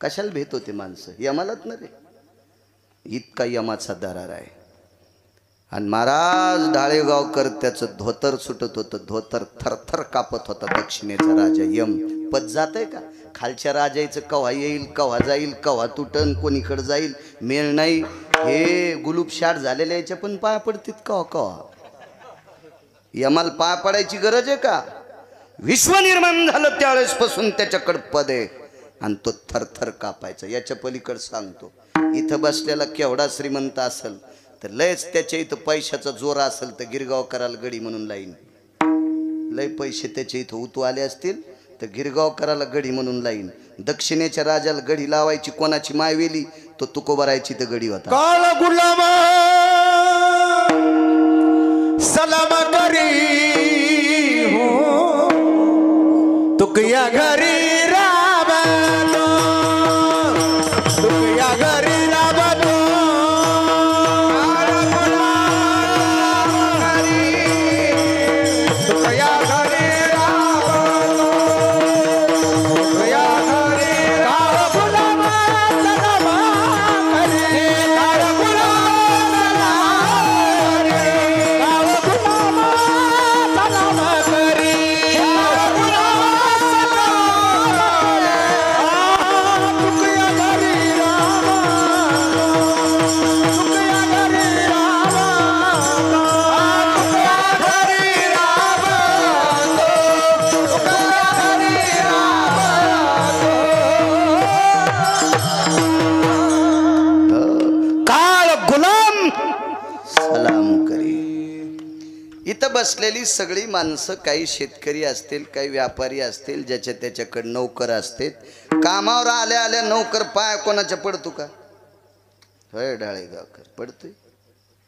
कशाला भेट होते माणसं? यमालाच ना रे, इतका यमाचा दरार आहे. आणि महाराज ढाळेगावकर त्याचं धोतर सुटत होतं, धोतर थरथर कापत होता. दक्षिणेचा राजा यम पद जात आहे का? खालच्या राजाचं कव्हा येईल, कव्हा जाईल, कव्हा तुटन, कोणीकडे जाईल मेळ नाही. हे गुलूबशाट झालेल्या याच्या पण पाया पडतील कव्हा कव्हा. यमाला पाया पडायची गरज आहे का? विश्व निर्माण झालं त्यावेळेसपासून त्याच्याकडे पद आहे आणि तो थरथर कापायचा. याच्या पलीकडे सांगतो, इथं बसलेला केवढा श्रीमंत असेल तर लयच त्याच्या इथं पैशाचा जोर असेल तर गिरगावकराला गडी म्हणून लाईन. लय पैसे त्याच्या इथं उतू आले असतील तर गिरगावकराला गडी म्हणून लाईन. दक्षिणेच्या राजाला गडी लावायची कोणाची मायवेली, तो तुकोबारायची तर गडी होता. काळ गुलाम सलाम करी हो तुकया घरी राबतो, तुकया घरी राबतो. तुकया घरी राबतो, तुकया घरी काळ गुलाम सलाम करी, काळ गुलाम सलाम करी, काळ गुलाम सलाम करी, काळ गुलाम सलाम तुकया घरी राबतो, तुकया घरी राबतो, तुकया घरी राबतो, तुकया घरी राबतो. काळ गुलाम सलाम करी. इथं बसलेली सगळी माणसं, काही शेतकरी असतील, काही व्यापारी असतील, ज्याच्या त्याच्याकडे नौकर असतील. कामावर आल्या आल्या नौकर पाय कोणाच्या पडतो का? होय ढाळेगावकर पडतोय?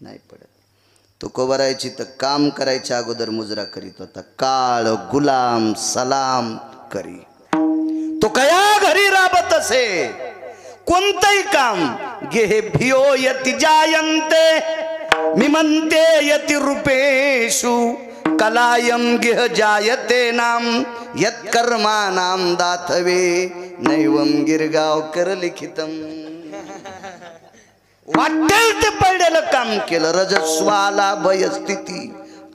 नाही पडत. तुकोबारायची तर काम करायच्या अगोदर मुजरा करीत होता. काळ गुलाम सलाम करी. तो कया घरी राबत असे कोणतंही काम. गेहे भियो यति जायन्ते मिमन्ते यति रूपेषु कलायम गेह जायते नाम यत्कर्मानाम दातवे नैवम गिरगावकर लिखितम. वाटेल ते पडलेलं काम केलं. रजस्वाला भयस्थिती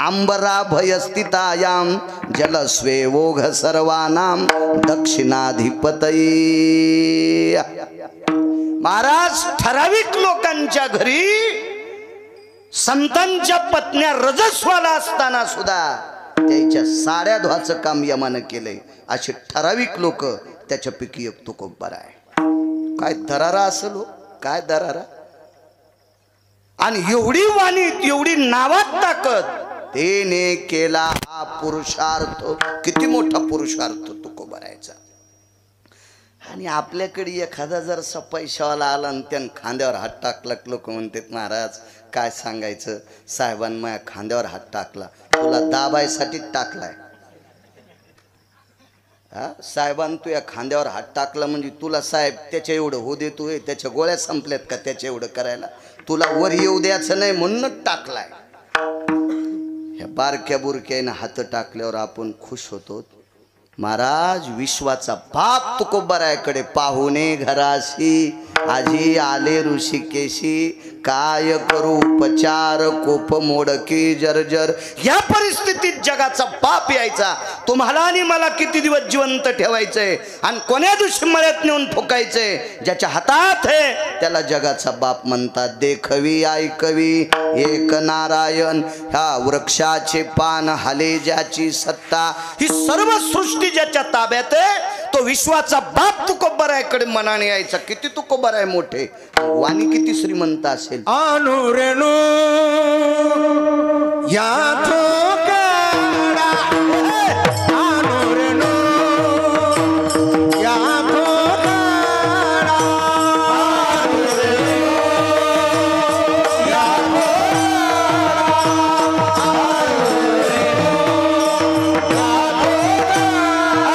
अंबरा भयस्थितायाम जलस्वे ओघ सर्वानाम दक्षिणाधिपतये. महाराज ठराविक लोकांच्या घरी संतांच्या पत्न्या रजस्वाला असताना सुद्धा त्याच्या साड्या धुवाचं काम यमानं केलंय. असे ठराविक लोक त्याच्यापैकी एक तुकोबार आहे. काय दरारा असेल हो, काय दरारा. आणि एवढी वाणी, एवढी नावात ताकद. तेने केला हा पुरुषार्थ. किती मोठा पुरुषार्थ तुकोबारायचा. आणि आपल्याकडे एखादा जर पैशावाला आला आणि त्यानं खांद्यावर हात टाकला, लोक म्हणतात महाराज काय सांगायचं, साहेबांनी माझ्या खांद्यावर हात टाकला. तुला दाबायसाठी टाकलाय हा? साहेबांनी तुझ्या खांद्यावर हात टाकला म्हणजे तुला साहेब त्याच्या एवढं हो देतो, त्याच्या गोळ्या संपल्यात का त्याच्या एवढं करायला? तुला वर येऊ द्यायचं नाही म्हणूनच टाकलाय. ह्या बारक्या बुरक्यानं हात टाकल्यावर आपण खुश होतो. महाराज विश्वाचा बाप तुकोबारायकडे पाहुणे घराशी आजी आले ऋषिकेशी. काय करू उपचार कोप मोडकी जर्जर. या परिस्थितीत जगाचा बाप यायचा. तुम्हाला आणि मला किती दिवस जिवंत ठेवायचंय आणि कोण्या दिवशी मळ्यात नेऊन फुकायचंय. ज्याच्या हातात आहे त्याला जगाचा बाप म्हणतात. देखवी ऐकवी एक नारायण. ह्या वृक्षाचे पान हाले ज्याची सत्ता. ही सर्व सृष्टी ज्याच्या ताब्यात आहे तो विश्वाचा बाप तुकोबारायकडे मनाने यायचा. किती तुकोबाराय मोठे, वाणी किती श्रीमंत असेल. अनुरेणू या थोकड़ा, अनुरेणू या थोकड़ा, अनुरेणू या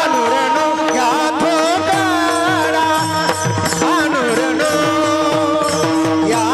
अनुरेणू या थोकड़ा, अनुरेणू या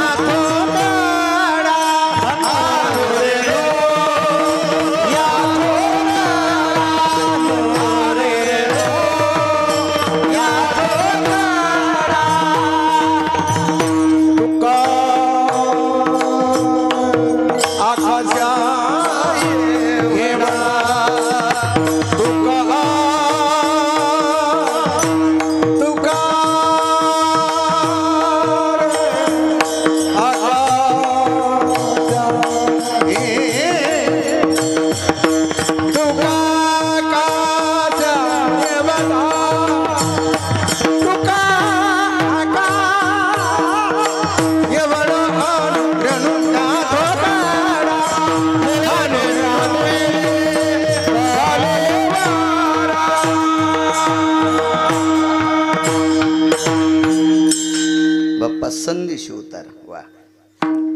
पसंदी शिवतार वा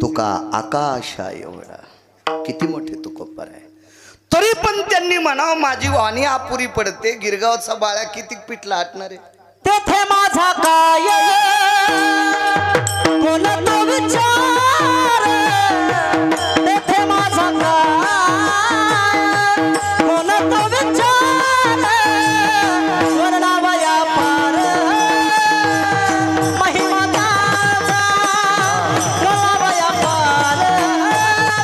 तुका आकाशा एवढा किती मोठे तुकोपर आहे. तरी पण त्यांनी म्हणावं माझी वाणी अपुरी पडते. गिरगावचा बाळा किती पिठला हटणार आहे. तेथे माझा काय कोण तो विचार, तेथे माझा काय कोण तो विचार, वर्णावया पार महिमा त्याचा, वर्णावया पार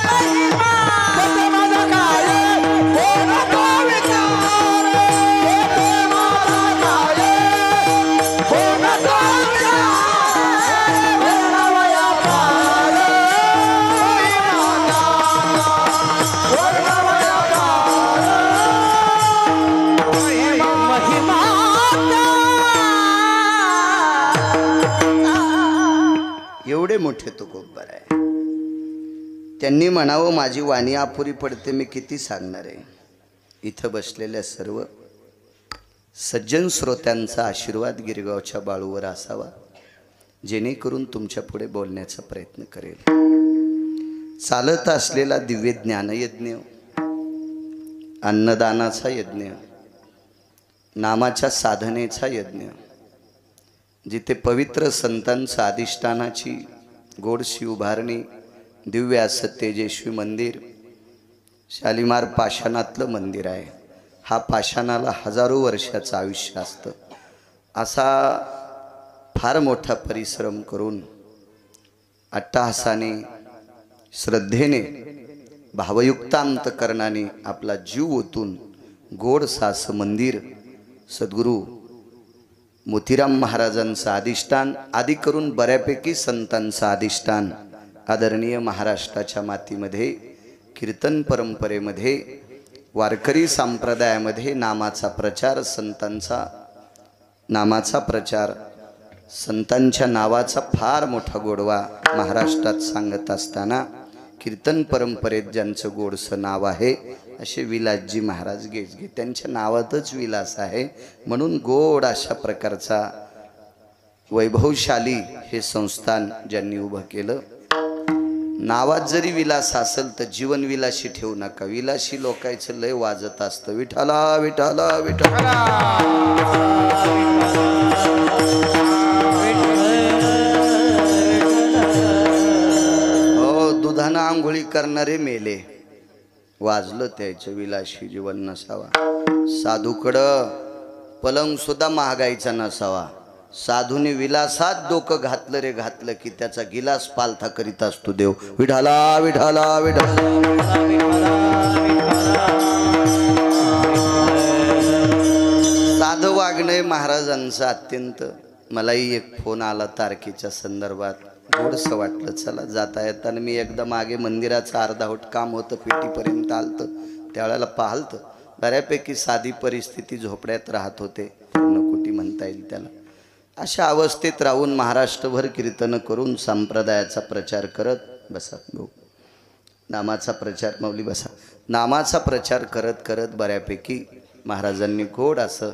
महिमा. तेथे माझा काय कोण तो विचार, तेथे माझा काय एवढे मोठे तुकोबर आहे. त्यांनी म्हणावं माझी वाणी अपुरी पडते. मी किती सांगणार आहे. इथं बसलेल्या सर्व सज्जन श्रोत्यांचा आशीर्वाद गिरगावच्या बाळूवर असावा, जेणेकरून तुमच्या पुढे बोलण्याचा प्रयत्न करेल. चालत असलेला दिव्य ज्ञानयज्ञ, अन्नदानाचा यज्ञ, नामाच्या साधनेचा यज्ञ, जिथे पवित्र संतांचा अधिष्ठानाची गोडशी उभारणी, दिव्य असं तेजस्वी मंदिर, शालिमार पाषाणातलं मंदिर आहे. हा पाषाणाला हजारो वर्षाचं आयुष्य असतं. असा फार मोठा परिश्रम करून अट्टहासाने, श्रद्धेने, भावयुक्त अंतकरणाने आपला जीव ओतून गोडसं असं मंदिर सद्गुरू मोतीराम महाराजांचं अधिष्ठान, आदी करून बऱ्यापैकी संतांचं अधिष्ठान, आदरणीय महाराष्ट्राच्या मातीमध्ये कीर्तन परंपरेमध्ये वारकरी संप्रदायामध्ये नामाचा प्रचार, संतांचा नामाचा प्रचार, संतांच्या नावाचा फार मोठा गोडवा महाराष्ट्रात सांगत असताना कीर्तन परंपरेत ज्यांचं गोडसं नाव आहे असे विलासजी महाराज गेजगे, त्यांच्या नावातच विलास आहे. म्हणून गोड अशा प्रकारचा वैभवशाली हे संस्थान ज्यांनी उभं केलं. नावात जरी विलास असेल तर जीवन विलासी ठेवू नका. विलासी लोकांचं लय वाजत असतं, विठाला विठाला विठाला. हो, दुधानं आंघोळी करणारे मेले, वाजलं त्याचं विलासी जीवन नसावा. साधूकडं पलंग सुद्धा महागाईचा नसावा. साधूने विलासात डोकं घातलं रे घातलं की त्याचा गिलास पालथा करीत असतो देव. विठाला विठाला विठाला. साधं वागणं महाराजांचं अत्यंत. मलाही एक फोन आला तारखेच्या संदर्भात, गोडसं वाटलं. चला जाता येताना मी एकदा मागे मंदिराचं अर्धावट काम होतं, पेटीपर्यंत आलतं. त्यावेळेला पाहलतं बऱ्यापैकी साधी परिस्थिती, झोपड्यात राहत होते, पूर्णकुटी म्हणता येईल त्याला. अशा अवस्थेत राहून महाराष्ट्रभर कीर्तन करून संप्रदायाचा प्रचार करत बसा. नामाचा प्रचार, माऊली बसा. नामाचा प्रचार करत करत बऱ्यापैकी महाराजांनी गोड असं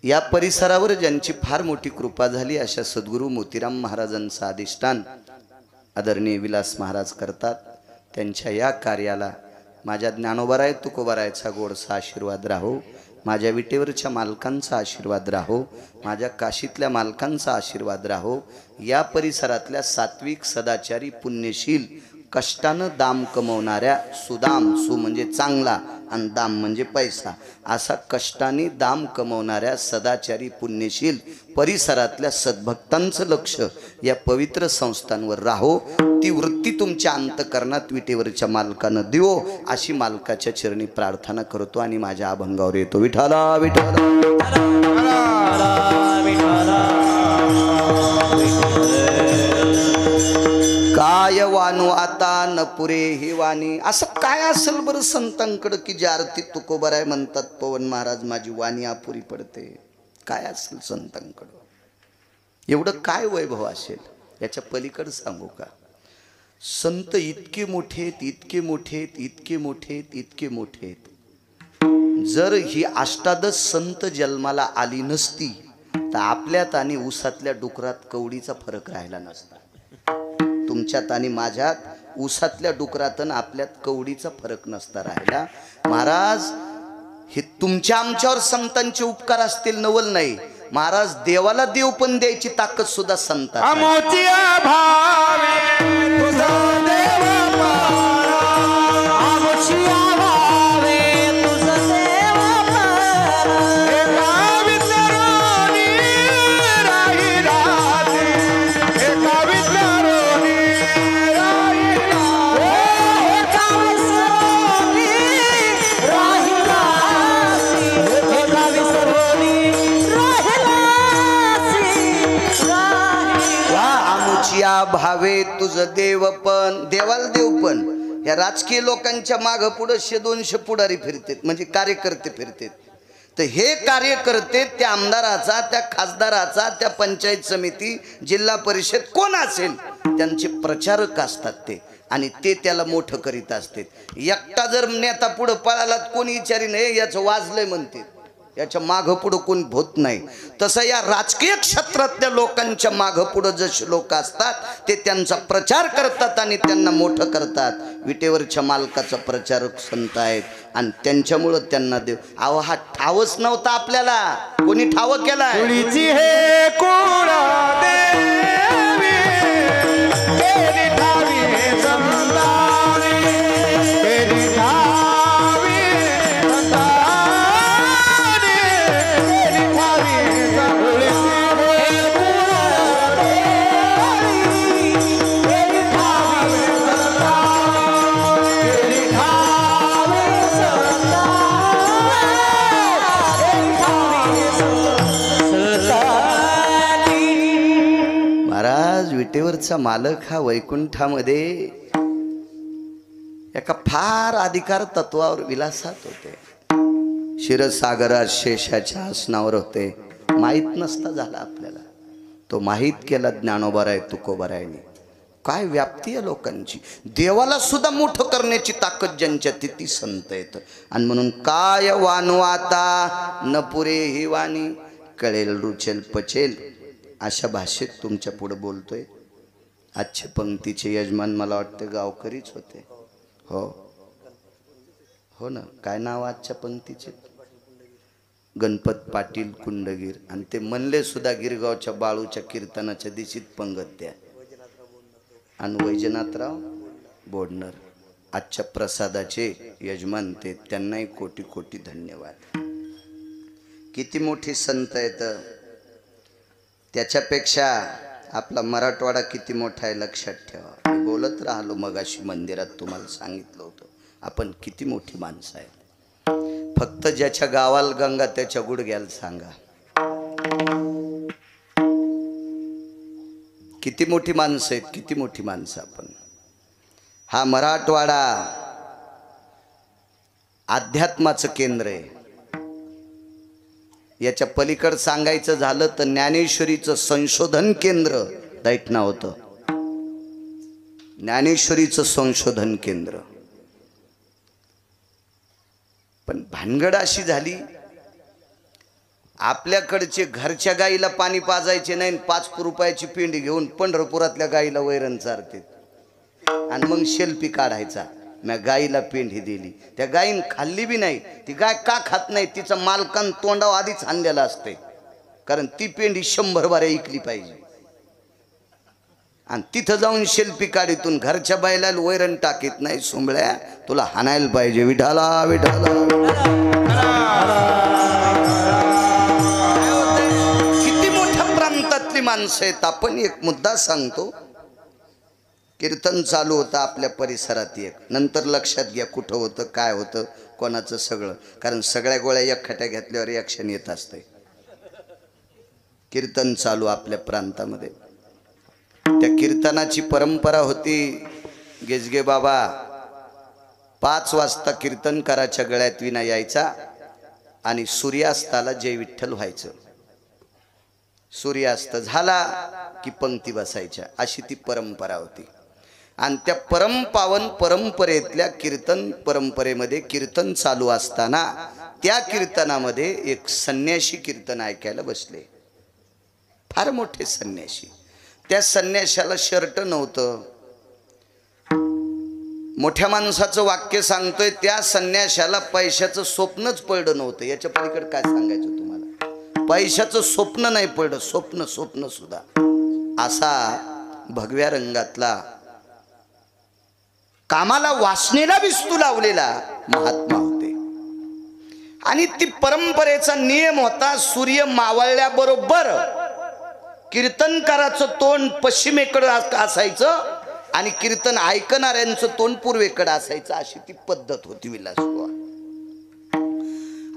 या परिसरावर ज्यांची फार मोठी कृपा झाली अशा सद्गुरू मोतीराम महाराजांचं अधिष्ठान आदरणीय विलास महाराज करतात. त्यांच्या या कार्याला माझ्या ज्ञानोबाराय तुकोबारायचा गोडसा आशीर्वाद राहो, माझ्या विटेवरच्या मालकांचा आशीर्वाद राहो, माझ्या काशीतल्या मालकांचा आशीर्वाद राहो. या परिसरातल्या सात्विक, सदाचारी, पुण्यशील, कष्टानं दाम कमवणाऱ्या, सुदाम, सु म्हणजे चांगला आणि दाम म्हणजे पैसा, असा कष्टाने दाम कमवणाऱ्या सदाचारी, पुण्यशील परिसरातल्या सद्भक्तांचं लक्ष या पवित्र संस्थांवर राहो. ती वृत्ती तुमच्या अंतकरणात विटेवरच्या मालकानं देवो अशी मालकाच्या चरणी प्रार्थना करतो आणि माझ्या अभंगावर येतो. विठाला विठाला. काय वानू आता न पुरे ही वाणी. असं काय असेल बरं संतांकडं की ज्या आरती तुकोबाराय म्हणतात पवन महाराज माझी वाणी अपुरी पडते. काय असेल संतांकडं, एवढं काय वैभव असेल. याच्या पलीकडं सांगू का, संत इतके मोठेत, इतके मोठेत, इतके मोठेत, इतके मोठेत. जर ही अष्टादश संत जन्माला आली नसती तर आपल्यात आणि ऊसातल्या डुकरात कवडीचा फरक राहिला नसता. तुमच्यात आणि माझ्यात ऊसातल्या डुकरात आणि आपल्यात कवडीचा फरक नसता राहिला. महाराज हे तुमच्या आमच्यावर संतांचे उपकार असतील नवल नाही. महाराज देवाला देव पण द्यायची ताकद सुद्धा संतात. आमोच्या भावे तुझा देव पारा, आमुचिया भावे तुझं देव पारा. एका विचारोनी राही राहते, एका विचारोनी राही राहते. एका विसरोनी राहिलासी, एका विसरोनी राहिलासी, वा आमुचिया भावे तुझं देव पण. देवाला देव पण या राजकीय लोकांच्या माग पुढे 100-200 पुढारी फिरतात, म्हणजे कार्यकर्ते फिरतात. तर हे कार्यकर्ते त्या आमदाराचा, त्या खासदाराचा, त्या पंचायत समिती, जिल्हा परिषद कोण असेल त्यांचे प्रचारक असतात ते, आणि ते त्याला मोठं करीत असतात. एकटा जर नेता पुढं पळाला कोणी विचारी नाही याचं वाजलंय म्हणते, याच्या मागं पुढं कोण भूत नाही. तसं या राजकीय क्षेत्रातल्या लोकांच्या मागं पुढं जसे लोक असतात ते त्यांचा प्रचार करतात आणि त्यांना मोठं करतात. विटेवरच्या मालकाचा प्रचारक संत आहेत आणि त्यांच्यामुळं त्यांना देव. अहो हा ठावच नव्हता आपल्याला, कोणी ठाव केलाय? कुळीची हे कुळ देवी, केली ठावी संताने, केली ठावी संताने, केली ठावी कुळीची हे कुळ देवी, केली ठावी संताने, केली ठावी महाराज विटेवरचा मालक हा वैकुंठामध्ये एका फार अधिकार तत्वावर विलासात होते. क्षीरसागरात शेषाच्या आसनावर होते. माहीत नसता झाला आपल्याला, तो माहीत केला ज्ञानोबाराय तुकोबारायने. काय व्याप्ती आहे लोकांची. देवाला सुद्धा मोठं करण्याची ताकद ज्यांच्या तिथे संत येतं. आणि म्हणून काय वानवाता न पुरे ही वाणी, कळेल रुचेल पचेल अशा भाषेत तुमच्या पुढे बोलतोय. आजच्या पंक्तीचे यजमान मला वाटतं गावकरीच होते. हो हो ना, काय नाव आजच्या पंक्तीचे? गणपत पाटील कुंडगीर. आणि ते म्हणले सुद्धा गिरगावच्या बाळूच्या कीर्तनाच्या दिशीत पंगत द्या. आणि वैजनाथराव बोडणर आजच्या प्रसादाचे यजमान ते, त्यांनाही कोटी कोटी धन्यवाद. किती मोठी संत आहेत. त्याच्यापेक्षा आपला मराठवाडा किती मोठा आहे लक्षात ठेवा. मी बोलत राहिलो मगाशी मंदिरात, तुम्हाला सांगितलं होतं आपण किती मोठी माणसं आहेत. फक्त ज्याच्या गावाला गंगा त्याच्या गुडघ्याला सांगा. किती मोठी माणसं आहेत, किती मोठी माणसं आपण. हा मराठवाडा अध्यात्माचं केंद्र आहे. याच्या पलीकड सांगायचं झालं तर ज्ञानेश्वरीचं संशोधन केंद्र दैठणा होतं. ज्ञानेश्वरीचं संशोधन केंद्र. पण भानगड अशी झाली, आपल्याकडचे घरच्या गाईला पाणी पाजायचे नाही, 5 रुपयाची पिंडी घेऊन पंढरपुरातल्या गाईला वैरण चारते आणि मग सेल्फी काढायचा. मी गाईला पेंढी दिली, त्या गायीन खाल्ली बी नाही. ती गाय का खात नाही? तिचा मालकान तोंडावर आधीच आणलेला असते, कारण ती पेंढी 100 बाऱ्या इकली पाहिजे. आणि तिथं जाऊन सेल्फी काढीतून घरच्या बैलाला वैरण टाकीत नाही. सोंबळ्या तुला हाणायला पाहिजे. विठाला विठाला. किती मोठ्या प्रांतातली माणसं आहेत. आपण एक मुद्दा सांगतो. कीर्तन चालू होतं आपल्या परिसरात एक, नंतर लक्षात घ्या कुठं होतं, काय होतं, कोणाचं सगळं, कारण सगळ्या गोळ्या एकखट्या घेतल्यावर रिॲक्शन येत असते. कीर्तन चालू आपल्या प्रांतामध्ये. त्या कीर्तनाची परंपरा होती. गेजगे बाबा 5 वाजता कीर्तनकाराच्या गळ्यात विना यायचा आणि सूर्यास्ताला जय विठ्ठल व्हायचं. सूर्यास्त झाला की पंक्ती बसायच्या, अशी ती परंपरा होती. आणि त्या परमपावन परंपरेतल्या कीर्तन परंपरेमध्ये कीर्तन चालू असताना त्या कीर्तनामध्ये एक संन्यासी कीर्तन ऐकायला बसले. फार मोठे संन्याशी. त्या संन्याशाला शर्ट नव्हतं. मोठ्या माणसाचं वाक्य सांगतोय, त्या संन्याशाला पैशाचं स्वप्नच पडलं नव्हतं. याच्या पलीकडे काय सांगायचं तुम्हाला? पैशाचं स्वप्न नाही पडलं, स्वप्न सुद्धा. असा भगव्या रंगातला, कामाला वासनेला विस्तू लावलेला महात्मा होते. आणि ती परंपरेचा नियम होता, सूर्य मावळल्याबरोबर कीर्तनकाराचं तोंड पश्चिमेकडे असायचं आणि कीर्तन ऐकणाऱ्यांचं तोंड पूर्वेकडे असायचं. अशी ती पद्धत होती विलासबुवा.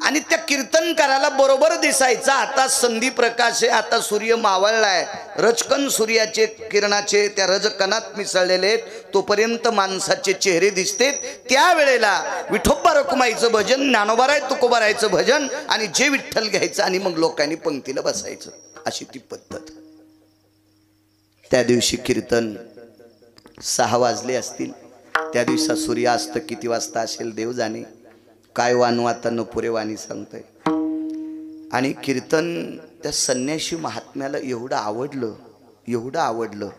आणि त्या कीर्तनकाराला बरोबर दिसायचा आता संधी प्रकाश आहे, आता सूर्य मावळलाय. रजकण सूर्याचे किरणाचे त्या रजकणात मिसळलेले आहेत, तोपर्यंत माणसाचे चेहरे दिसतेत. त्यावेळेला विठोबा रखुमाईचं भजन, ज्ञानोबाराय तुकोबारायचं भजन आणि जे विठ्ठल घ्यायचं आणि मग लोकांनी पंक्तीला बसायचं. अशी ती पद्धत. त्या दिवशी कीर्तन 6 वाजले असतील. त्या दिवसा सूर्यास्त किती वाजता असेल देव जाणे. काय वानवाता न पुरे वाणी सांगतोय. आणि कीर्तन त्या संन्याशी महात्म्याला एवढं आवडलं.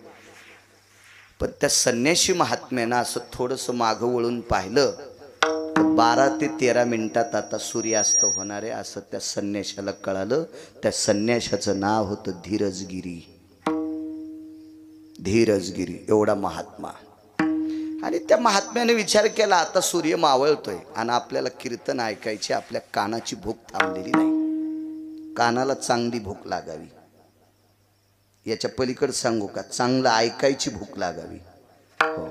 पण त्या संन्याशी महात्म्यानं असं थोडंसं मागं वळून पाहिलं, 12 ते 13 मिनिटात आता सूर्यास्त होणार आहे असं त्या संन्याशाला कळालं. त्या संन्याशाचं नाव होतं धीरजगिरी. धीरजगिरी एवढा महात्मा. आणि त्या महात्म्याने विचार केला, आता सूर्य मावळतोय आणि आपल्याला कीर्तन ऐकायची, आपल्या कानाची भूक थांबलेली नाही. कानाला चांगली भूक लागावी. याच्या पलीकडे सांगू का, चांगलं ऐकायची भूक लागावी. हो,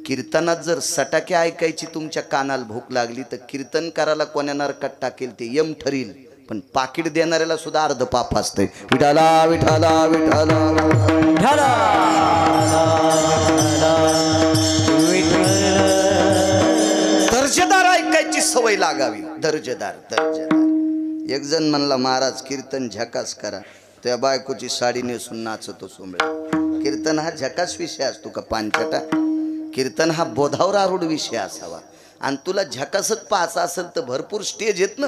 कीर्तनात जर सटाके ऐकायची तुमच्या कानाला भूक लागली तर कीर्तनकाराला कोण्या नरकात टाकेल ते यम ठरील, पण पाकिट देणाऱ्याला सुद्धा अर्ध पाप असतंय. विठाला विठाला विठाला. दर्जेदार ऐकायची सवय लागावी. दर्जेदार. एक जण म्हणला, महाराज कीर्तन झकास करा. त्या बायकोची साडी नेसून नाचतो सोंबळा. कीर्तन हा झकास विषय असतो का पानचटा? कीर्तन हा बोधावर आरूढ विषय असावा. आणि तुला झकासच पाहायचा असेल तर भरपूर स्टेज येत ना,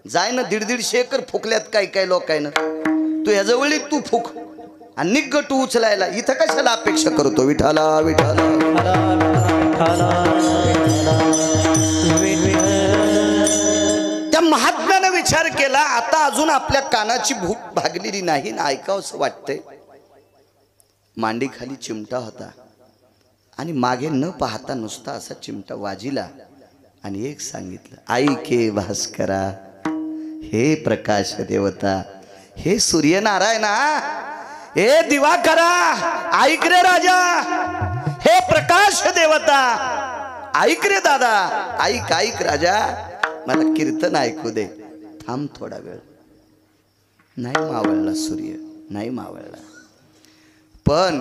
जाय ना. 150 एकर फुकल्यात काय लोकायनं. तू ह्याजवळ तू फुक आणि निग्ग तू उचलायला इथं कशाला अपेक्षा करतो? विठाला विठाला. त्या महात्म्यानं विचार केला, आता अजून आपल्या कानाची भूक भागलेली नाही ना, ऐकावंसं वाटतंय. मांडी खाली चिमटा होता आणि मागे न पाहता नुसता असा चिमटा वाजिला आणि एक सांगितलं, ऐके भास्करा, हे प्रकाश देवता, हे सूर्यनारायणा, हे दिवाकरा, ऐक रे राजा, हे प्रकाश देवता, ऐक रे दादा, ऐक राजा, मला कीर्तन ऐकू दे. थांब थोडा वेळ. नाही मावळला सूर्य, नाही मावळला. पण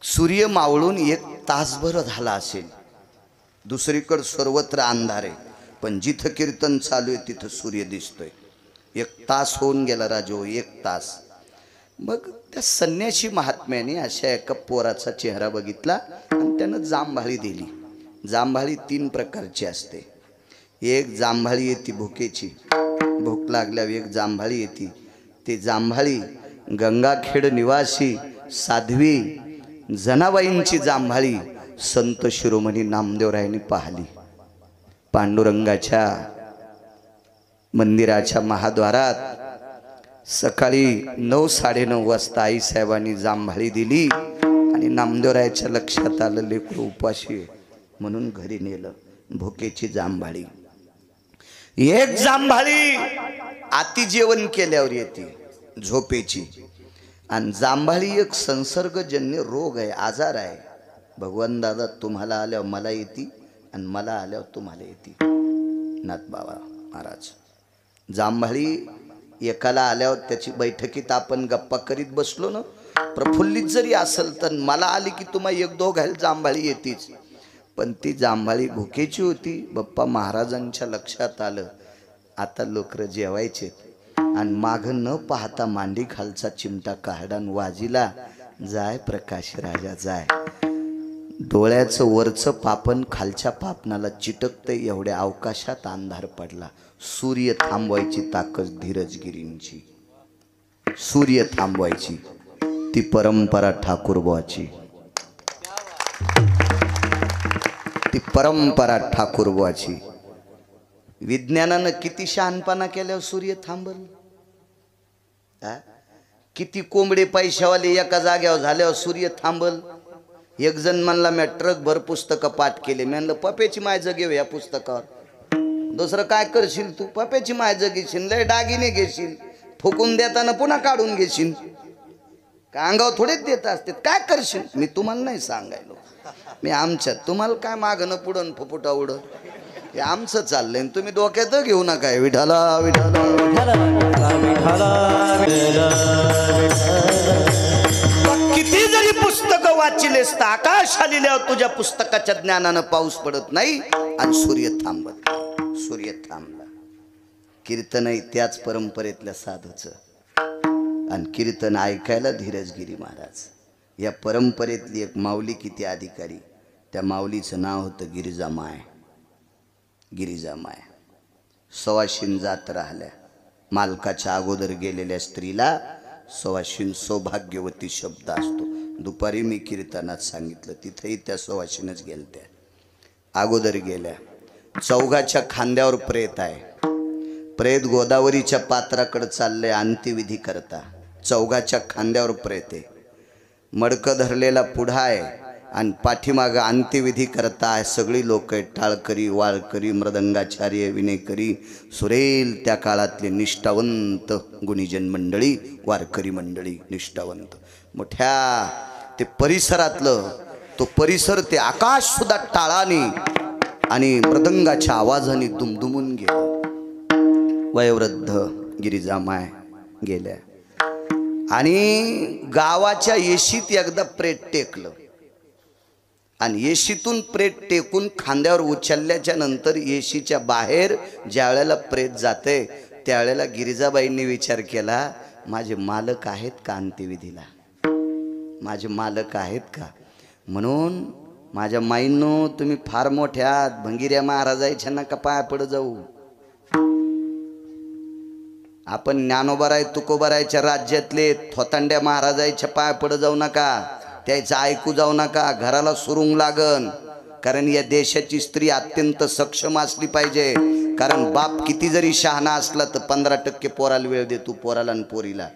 सूर्य मावळून 1 तासभर झाला असेल. दुसरीकडे सर्वत्र अंधार आहे, पण जिथं कीर्तन चालू आहे तिथं सूर्य दिसतोय. 1 तास होऊन गेला राजो, 1 तास. मग त्या संन्याशी महात्म्याने अशा एका पोराचा चेहरा बघितला आणि त्यानं जांभाळी दिली. जांभाळी 3 प्रकारची असते. एक जांभाळी येते भुकेची, भूक लागल्यावर एक जांभाळी येते. ती जांभाळी गंगाखेड निवासी साध्वी जनाबाईंची जांभाळी संत शिरोमणी नामदेवरायांनी पाहिली. पांडुरंगाच्या मंदिराच्या महाद्वारात सकाळी 9-9:30 वाजता आईसाहेबांनी जांभाळी दिली आणि नामदेवरायाच्या लक्षात आलं लेकरू उपाशी आहे, म्हणून घरी नेलं. भुकेची जांभाळी. एक जांभाळी आती जेवण केल्यावर येते, झोपेची. आणि जांभाळी एक संसर्गजन्य रोग आहे, आजार आहे. भगवान दादा, तुम्हाला आल्यावर मला येते आणि मला आल्यावर तुम्हाला येते. नाथ बाबा महाराज, जांभाळी एकाला आल्यावर त्याची बैठकीत आपण गप्पा करीत बसलो ना, प्रफुल्लित जरी असेल तर मला आली की तुम्हाला 1-2 घाल जांभाळी येतीच. पण ती जांभाळी भुकेची होती. बाप्पा महाराजांच्या लक्षात आलं, आता लोकर जेवायचे आणि मागं न पाहता मांडी खालचा चिमटा काढान वाजिला. जाय प्रकाश राजा जाय. डोळ्याचं वरचं पापण खालच्या पापणाला चिटकते एवढ्या अवकाशात अंधार पडला. सूर्य थांबवायची ताकद धीरजगिरींची. सूर्य थांबवायची ती परंपरा ठाकूरबुवाची. ती परंपरा ठाकूरबुवाची. विज्ञानानं किती शहाणपणा केल्यावर सूर्य थांबल. किती कोंबडे पैशावाले एका जाग्यावर झाल्यावर सूर्य थांबल. एक जण म्हणला मी ट्रक भर पुस्तकं पाठ केले. मी म्हणलं पप्याची माय जगेव या पुस्तकावर. दुसरं काय करशील तू? पप्याची माय जगेशील, लय दागिने घेशील, फुकून देताना पुन्हा काढून घेशील. काय अंगावर थोडेच देत असते. काय करशील? मी तुम्हाला नाही सांगायलो. मी आमच्यात तुम्हाला काय मागणं पुढं फुफुटा उडं हे आमचं चाललंय. तुम्ही डोक्यात घेऊ नका. विठाला विठाला किती जरी पुस्तकं वाचिलेस तर आकाश आलेल्यावर तुझ्या पुस्तकाच्या ज्ञानानं पाऊस पडत नाही आणि सूर्य थांबत नाही. सूर्य थांबला. कीर्तनही त्याच परंपरेतल्या साधूचं. आणि कीर्तन ऐकायला धीरजगिरी महाराज. या परंपरेतली एक माऊली किती अधिकारी. त्या माऊलीचं नाव होतं गिरिजामाय. गिरिजामाय सवाशीन जात राहिल्या. मालकाच्या अगोदर गेलेल्या स्त्रीला सवाशीन सौभाग्यवती शब्द असतो. दुपारी मी कीर्तनात सांगितलं. तिथेही त्या सवाशीनच गेलत्या. अगोदर गेल्या. चौघाच्या खांद्यावर प्रेत आहे. प्रेत गोदावरीच्या पात्राकडे चालले अंत्यविधी करता. चौघाच्या खांद्यावर प्रेत आहे. मडकं धरलेला पुढा आहे आणि पाठीमागं अंत्यविधी करता आहे. सगळी लोक आहेत. टाळकरी, वाळकरी, मृदंगाचार्य, विनेकरी, सुरेल त्या काळातले निष्ठावंत गुणीजन मंडळी, वारकरी मंडळी निष्ठावंत. मोठ्या ते परिसरातलं तो परिसर ते आकाश सुद्धा टाळाने आणि मृदंगाच्या आवाजाने दुमदुमून गेलं. वयोवृद्ध गिरिजामाय गेल्या आणि गावाच्या येशीत एकदा प्रेत टेकलं. आणि येशीतून प्रेत टेकून खांद्यावर उचलल्याच्या नंतर येशीच्या बाहेर ज्या वेळेला प्रेत जाते त्यावेळेला गिरिजाबाईंनी विचार केला, माझे मालक आहेत का अंत्यविधीला? माझे मालक आहेत का? म्हणून माझ्या माईंनो तुम्ही फार मोठ्या भंगिऱ्या महाराजाच्या नका पाया पड जाऊ. आपण ज्ञानोबाराय तुकोबारायच्या राज्यातले थोतांड्या महाराजाच्या पाया पड जाऊ नका. त्याचं ऐकू जाऊ नका. घराला सुरुंग लागन. कारण या देशाची स्त्री अत्यंत सक्षम असली पाहिजे. कारण बाप किती जरी शहाणा असला तर 15% पोराला वेळ देतो. पोराला आणि पोरीला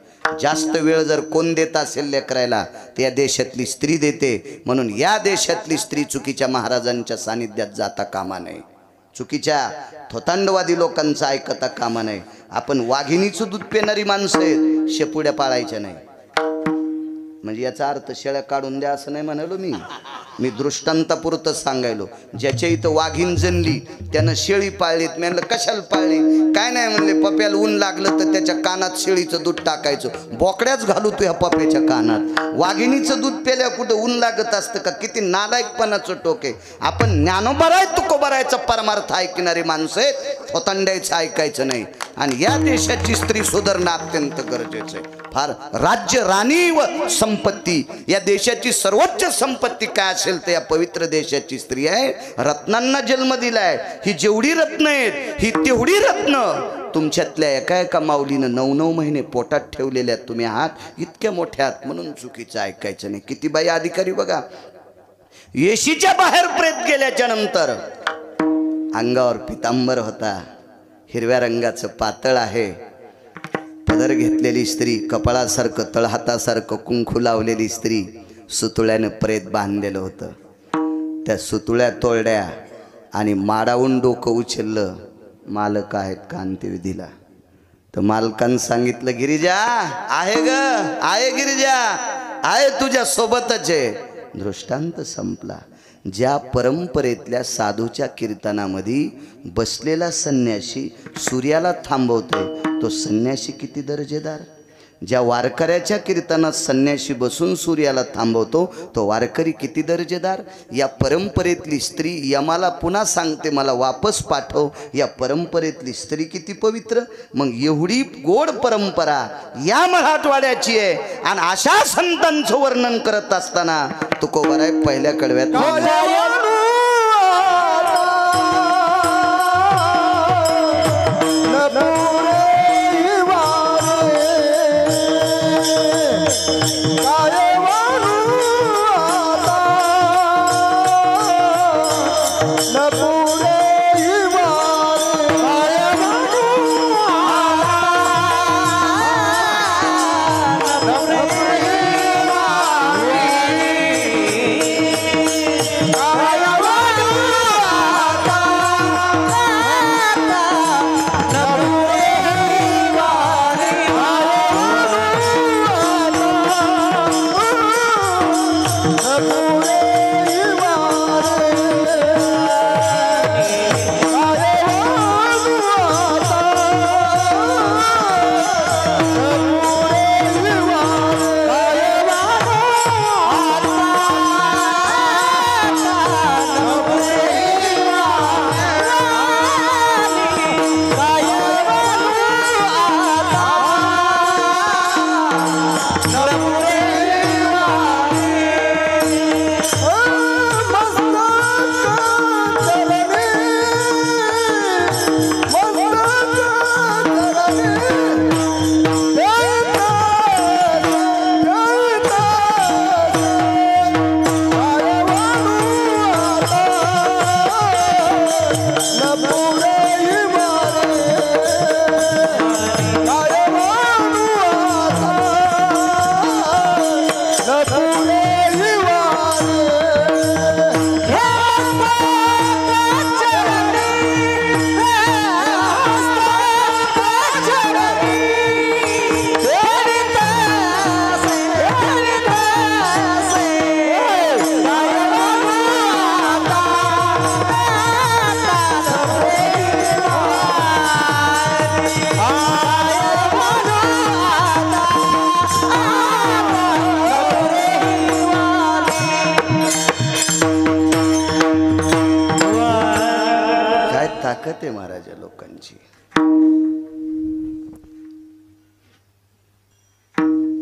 जास्त वेळ जर कोण देत असेल लेकरायला तर या देशातली स्त्री देते. म्हणून या देशातली स्त्री चुकीच्या महाराजांच्या सानिध्यात जाता कामा नये. चुकीच्या थोतांडवादी लोकांचं ऐकता कामा नये. आपण वाघिणीचं दूध पिणारी माणसं आहेत. शेपुड्या पाळायच्या नाही. म्हणजे याचा अर्थ शेळ्या काढून द्या असं नाही म्हणालो मी दृष्टांतापुरतं सांगायलो. ज्याच्या इथं वाघीण जणली त्यानं शेळी पाळलीत. मी म्हणलं कशाला पाळली? काय नाही म्हणले, पप्याला ऊन लागलं तर त्याच्या कानात शेळीचं दूध टाकायचं. बोकड्याच घालू तू ह्या पप्याच्या कानात. वाघिणीचं दूध प्याल्या कुठं ऊन लागत असतं का? किती नालायकपणाचं टोक आहे. आपण ज्ञानोबाराय तुकोबारायचा परमार्थ ऐकणारी माणसं आहेत. थोतांड्याचं ऐकायचं नाही. आणि या देशाची स्त्री सुधारणं अत्यंत गरजेचं आहे. फार राज्य, राणी व संपत्ती, या देशाची सर्वोच्च संपत्ती काय असेल तर या पवित्र देशाची स्त्री आहे. रत्नांना जन्म दिलाय. ही जेवढी रत्न आहेत ही तेवढी रत्न तुमच्यातल्या एका एका माऊलीनं 9-9 महिने पोटात ठेवलेल्या तुम्ही आहात. इतक्या मोठ्या आहात म्हणून चुकीचं ऐकायचं नाही. किती बाई अधिकारी बघा. येशीच्या बाहेर प्रेत गेल्याच्या नंतर अंगावर पितांबर होता. हिरव्या रंगाचं पातळ आहे. पदर घेतलेली स्त्री, कपाळासारखं तळहातासारखं कुंकू लावलेली स्त्री, सुतुळ्यानं प्रेत बांधलेलं होतं. त्या सुतुळ्या तोडल्या आणि माडावून डोकं उचललं. मालक आहेत का अंत्यविधीला? तर मालकानं सांगितलं गिरिजा आहे ग, आहे गिरिजा, आहे तुझ्या सोबतच आहे. दृष्टांत संपला. ज्या परंपरेतल्या साधूच्या कीर्तनामध्ये बसलेला संन्यासी सूर्याला थांबवतोय तो संन्यासी किती दर्जेदार. ज्या वारकऱ्याच्या कीर्तनात संन्यासी बसून सूर्याला थांबवतो तो वारकरी किती दर्जेदार. या परंपरेतली स्त्री यमाला पुन्हा सांगते मला वापस पाठव. या परंपरेतली स्त्री किती पवित्र. मग एवढी गोड परंपरा या मराठवाड्याची आहे. आणि अशा संतांचं वर्णन करत असताना तुकोबाराय पहिल्या कडव्यात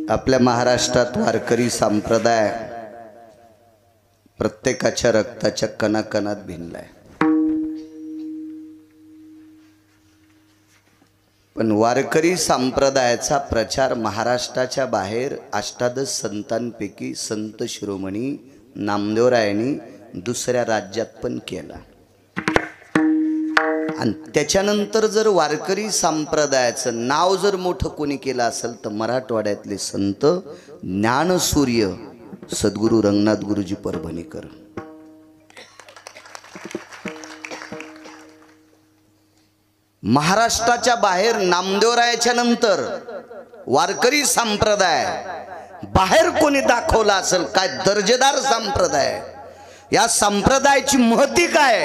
आपल्या महाराष्ट्रात वारकरी संप्रदाय प्रत्येकाच्या रक्ताच्या कणाकणात भिनलाय. पण वारकरी संप्रदायाचा प्रचार महाराष्ट्राच्या बाहेर अष्टादश संतांपैकी संत शिरोमणी नामदेवरायांनी दुसऱ्या राज्यात पण केला. आणि त्याच्यानंतर जर वारकरी संप्रदायाचं नाव जर मोठं कोणी केलं असेल तर मराठवाड्यातले संत ज्ञानसूर्य सद्गुरू रंगनाथ गुरुजी परभणीकर. महाराष्ट्राच्या बाहेर नामदेवरायाच्या नंतर वारकरी संप्रदाय बाहेर कोणी दाखवला असेल काय दर्जेदार संप्रदाय, या संप्रदायाची महती काय,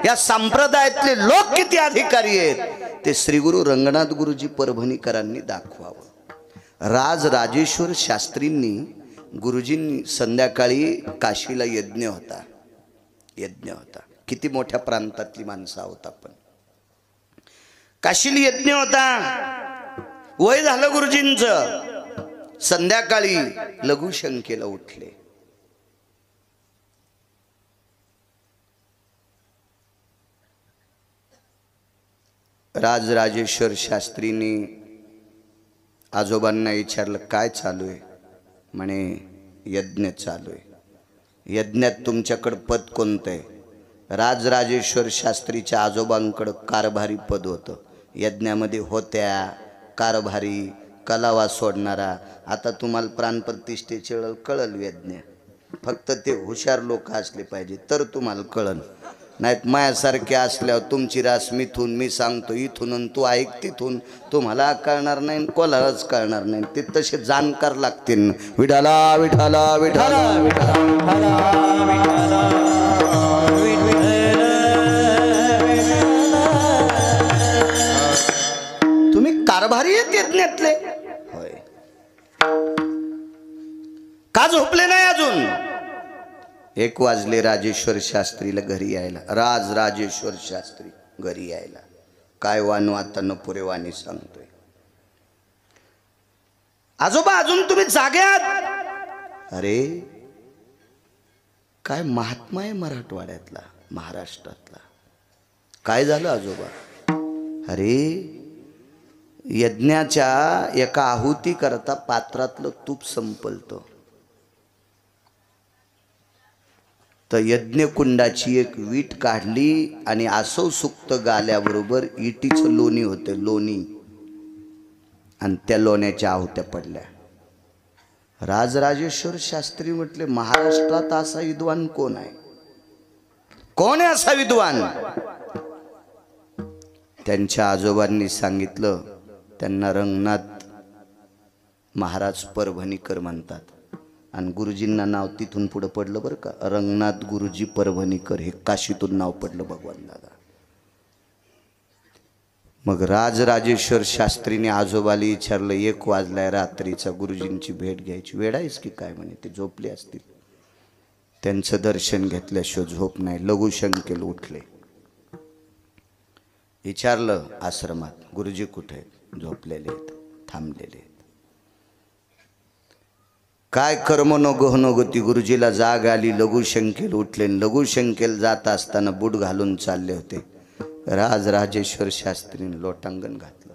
या संप्रदायातले लोक किती अधिकारी आहेत ते श्री गुरु रंगनाथ गुरुजी परभणीकरांनी दाखवावं. राज राजेश्वर शास्त्रींनी गुरुजींनी संध्याकाळी काशीला यज्ञ होता. किती मोठ्या प्रांतातली माणसं आहोत आपण. काशीला यज्ञ होता, वय झालं गुरुजींचं. संध्याकाळी लघुशंकेला उठले. राजराजेश्वर शास्त्रींनी आजोबांना विचारलं काय चालू आहे. म्हणे यज्ञ चालू आहे. यज्ञात तुमच्याकडं पद कोणतं आहे. राजराजेश्वर शास्त्रीच्या आजोबांकडं कारभारी पद होतं. यज्ञामध्ये होत्या कारभारी कलावा सोडणारा. आता तुम्हाला प्राणप्रतिष्ठेचे कळल यज्ञ. फक्त ते हुशार लोक असले पाहिजे तर तुम्हाला कळल. नाहीत मायासारखे असल्यावर तुमची रास मिथून मी सांगतो इथून आणि तू ऐक तिथून तुम्हाला कळणार नाही, कोणालाच कळणार नाही. ते तसे जाणकार लागतील. विठाला विठाला विठाला तुम्ही कारभारी आहेत यज्ञातले होय. का झोपले नाही अजून. 1 वाजले राजेश्वर शास्त्रीला घरी यायला. राजेश्वर शास्त्री घरी यायला. काय वानू आता नपुरे वाणी सांगतोय. आजोबा अजून तुम्ही जाग्यात. अरे काय महात्मा आहे मराठवाड्यातला महाराष्ट्रातला. काय झालं आजोबा. अरे यज्ञाच्या एका आहुती करता पात्रातलं तूप संपलतं. तर यज्ञकुंडाची एक वीट काढली आणि आसव सुक्त गाल्याबरोबर इटीचं लोणी होते लोणी आणि त्या लोण्याच्या आहुत्या पडल्या. राजराजेश्वर शास्त्री म्हटले महाराष्ट्रात असा विद्वान कोण आहे. कोण आहे असा विद्वान. त्यांच्या आजोबांनी सांगितलं. त्यांना रंगनाथ महाराज परभणीकर म्हणतात आणि गुरुजींना नाव तिथून पुढे पडलं बरं का. रंगनाथ गुरुजी परभणीकर हे काशीतून नाव पडलं भगवान दादा. मग राजराजेश्वर शास्त्रीने आजोबाला विचारलं 1 वाजलाय रात्रीचा गुरुजींची भेट घ्यायची. वेळ आहेस की काय. म्हणे ते झोपले असतील. त्यांचं दर्शन घेतल्याशिवाय झोप नाही. लघुशंकेला उठले. विचारलं आश्रमात गुरुजी कुठे आहेत. झोपलेले आहेत थांबलेले आहेत. काय कर्म नो गहनो गती. गुरुजीला जाग आली. लघुशंकेला उठले. लघुशंकेला जात असताना बूट घालून चालले होते. राजराजेश्वर शास्त्रीने लोटांगण घातलं.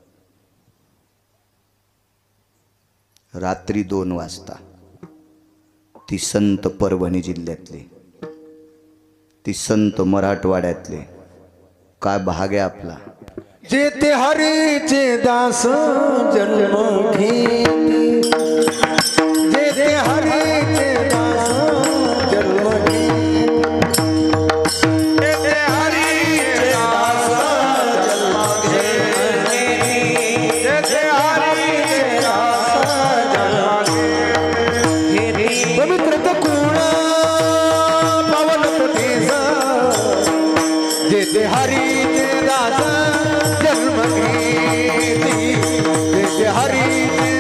रात्री 2 वाजता ती संत परभणी जिल्ह्यातले ती संत मराठवाड्यातले. काय भाग आहे आपला. जेते हरीचे दास जन्म घेती. जेते हरीचे दास जन्म घेती. जेते हरीचे दास जन्म घेती. जेते हरीचे दास जन्म घेती. पवित्र तकुण पावन प्रदेश. जेते हरीचे दास जन्म घेती. जेते हरीचे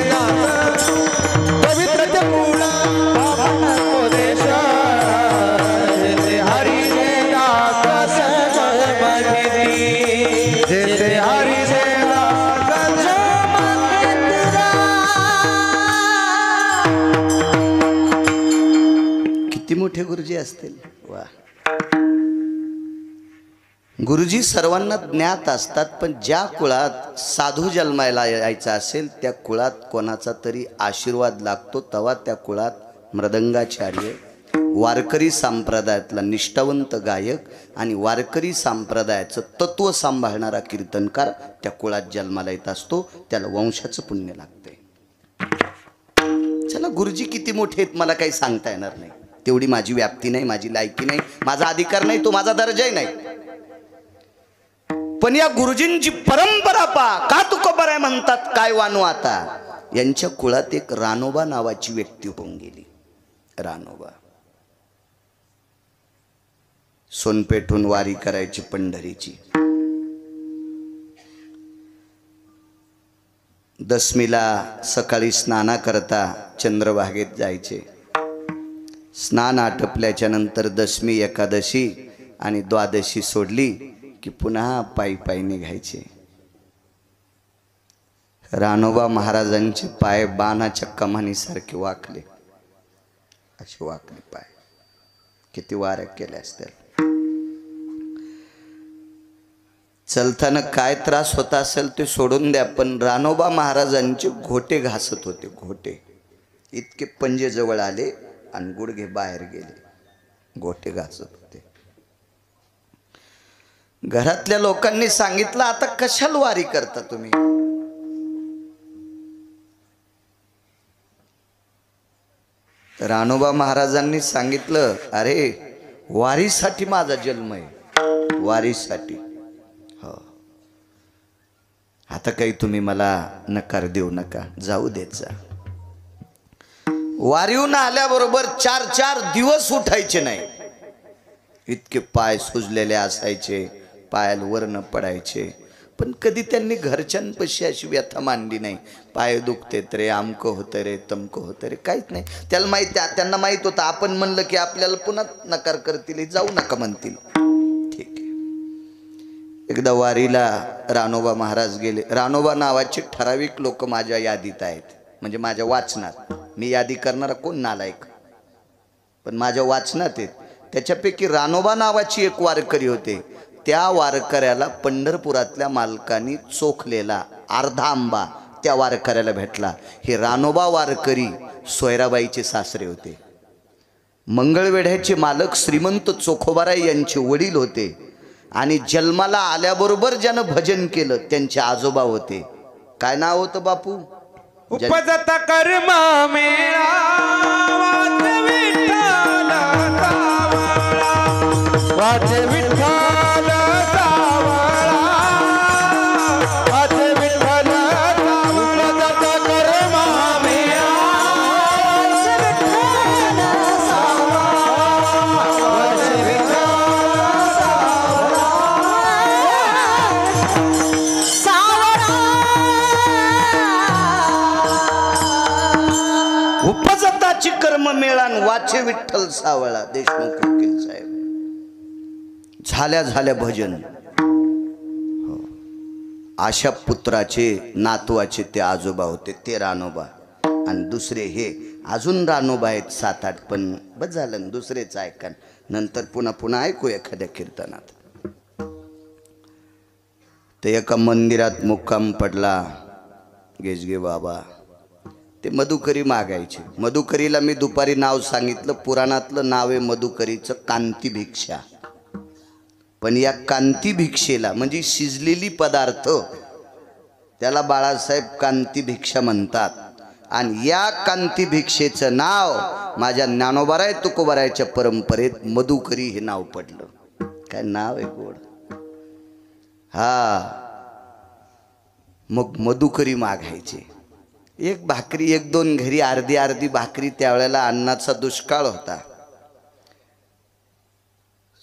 किती मोठे गुरुजी असतील. वा. गुरुजी सर्वांना ज्ञात असतात, पण ज्या कुळात साधू जन्मायला यायचा असेल त्या कुळात कोणाचा तरी आशीर्वाद लागतो. तेव्हा त्या कुळात मृदंगाचार्य, वारकरी संप्रदायातला निष्ठावंत गायक आणि वारकरी संप्रदायाचं तत्व सांभाळणारा कीर्तनकार त्या कुळात जन्माला येत असतो. त्याला वंशाचं पुण्य लागते. चला, गुरुजी किती मोठे आहेत मला काही सांगता येणार नाही. तेवढी माझी व्याप्ती नाही, माझी लायकी नाही, माझा अधिकार नाही, तो माझा दर्जाही नाही. पण या गुरुजींची परंपरा का तुकोबर आहे म्हणतात काय वानू आता. यांच्या कुळात एक रानोबा नावाची व्यक्ती होऊन गेली. रानोबा सोनपेठून वारी करायची पंढरीची. दशमीला सकाळी स्नाना करता चंद्रभागेत जायचे. स्नान आटपल्याच्या नंतर दशमी, एकादशी आणि द्वादशी सोडली की पुन्हा पायी पायी निघायचे. रानोबा महाराजांचे पाय बाणाच्या कमानीसारखे वाकले, असे वाकले पाय. किती वाऱ्या केल्या असतील. चलताना काय त्रास होता असेल ते सोडून द्या, पण रानोबा महाराजांचे घोटे घासत होते. घोटे इतके पंजे जवळ आले आणि गुडघे बाहेर गेले. घोटे घासत होते. घरातल्या लोकांनी सांगितलं, आता कशाला वारी करता तुम्ही. रानोबा महाराजांनी सांगितलं, अरे वारीसाठी माझा जन्म आहे, वारीसाठी. हो, आता काही तुम्ही मला नकार देऊ नका, जाऊ देत जा. वारीहून आल्याबरोबर 4 दिवस उठायचे नाही. इतके पाय सुजलेले असायचे, पायाला वर्ण पडायचे. पण कधी त्यांनी घरच्यांपाशी अशी व्यथा मांडली नाही. पाय दुखतेत रे, आमकं होतं रे, तमकं होतं रे, काहीच नाही. त्यांना माहीत होतं आपण म्हणलं की आपल्याला पुन्हा नकार करतील, जाऊ नका म्हणतील. ठीक आहे. एकदा वारीला रानोबा महाराज गेले. रानोबा नावाचे ठराविक लोक माझ्या यादीत आहेत, म्हणजे माझ्या वाचनात. मी यादी करणारा कोण नालायक, पण माझ्या वाचनात आहेत. त्याच्यापैकी रानोबा नावाची एक वारकरी होते. त्या वारकऱ्याला पंढरपुरातल्या मालकांनी चोखलेला अर्धा आंबा त्या वारकऱ्याला भेटला. हे रानोबा वारकरी सोयराबाईचे सासरे होते. मंगळवेढ्याचे मालक श्रीमंत चोखोबाराय यांचे वडील होते. आणि जन्माला आल्याबरोबर ज्यानं भजन केलं त्यांचे आजोबा होते. काय नाव होतं बापू? उपजत कर्म मेळा वाच विठ्ठल सावळा, वाच विठ्ठल सावळा, उपजत कर्म मेळा वाच विठ्ठल सावळा. उपजताची कर्म मेळान वाचे विठ्ठल सावळा. देशमुख वकील साहेब. झाल्या भजन. हो. अशा पुत्राचे नातवाचे ते आजोबा होते, ते रानोबा. आणि दुसरे हे अजून रानोबा आहेत 7-8, पण बस झालं, दुसरेच ऐका. नंतर पुन्हा ऐकू एखाद्या कीर्तनात. ते एका मंदिरात मुक्काम पडला गेजगे बाबा. ते मधुकरी मागायचे. मधुकरीला मी दुपारी नाव सांगितलं. पुराणातलं नाव आहे मधुकरीचं कांती भिक्षा. पण या कांती भिक्षेला म्हणजे शिजलेली पदार्थ, त्याला बाळासाहेब कांती भिक्षा म्हणतात. आणि या कांती भिक्षेचं नाव माझ्या ज्ञानोबाराय तुकोबारायच्या परंपरेत मधुकरी हे नाव पडलं. काय नाव आहे गोड. हा, मग मधुकरी मागायचे. एक भाकरी, 1-2 घरी अर्धी भाकरी. त्यावेळेला अन्नाचा दुष्काळ होता.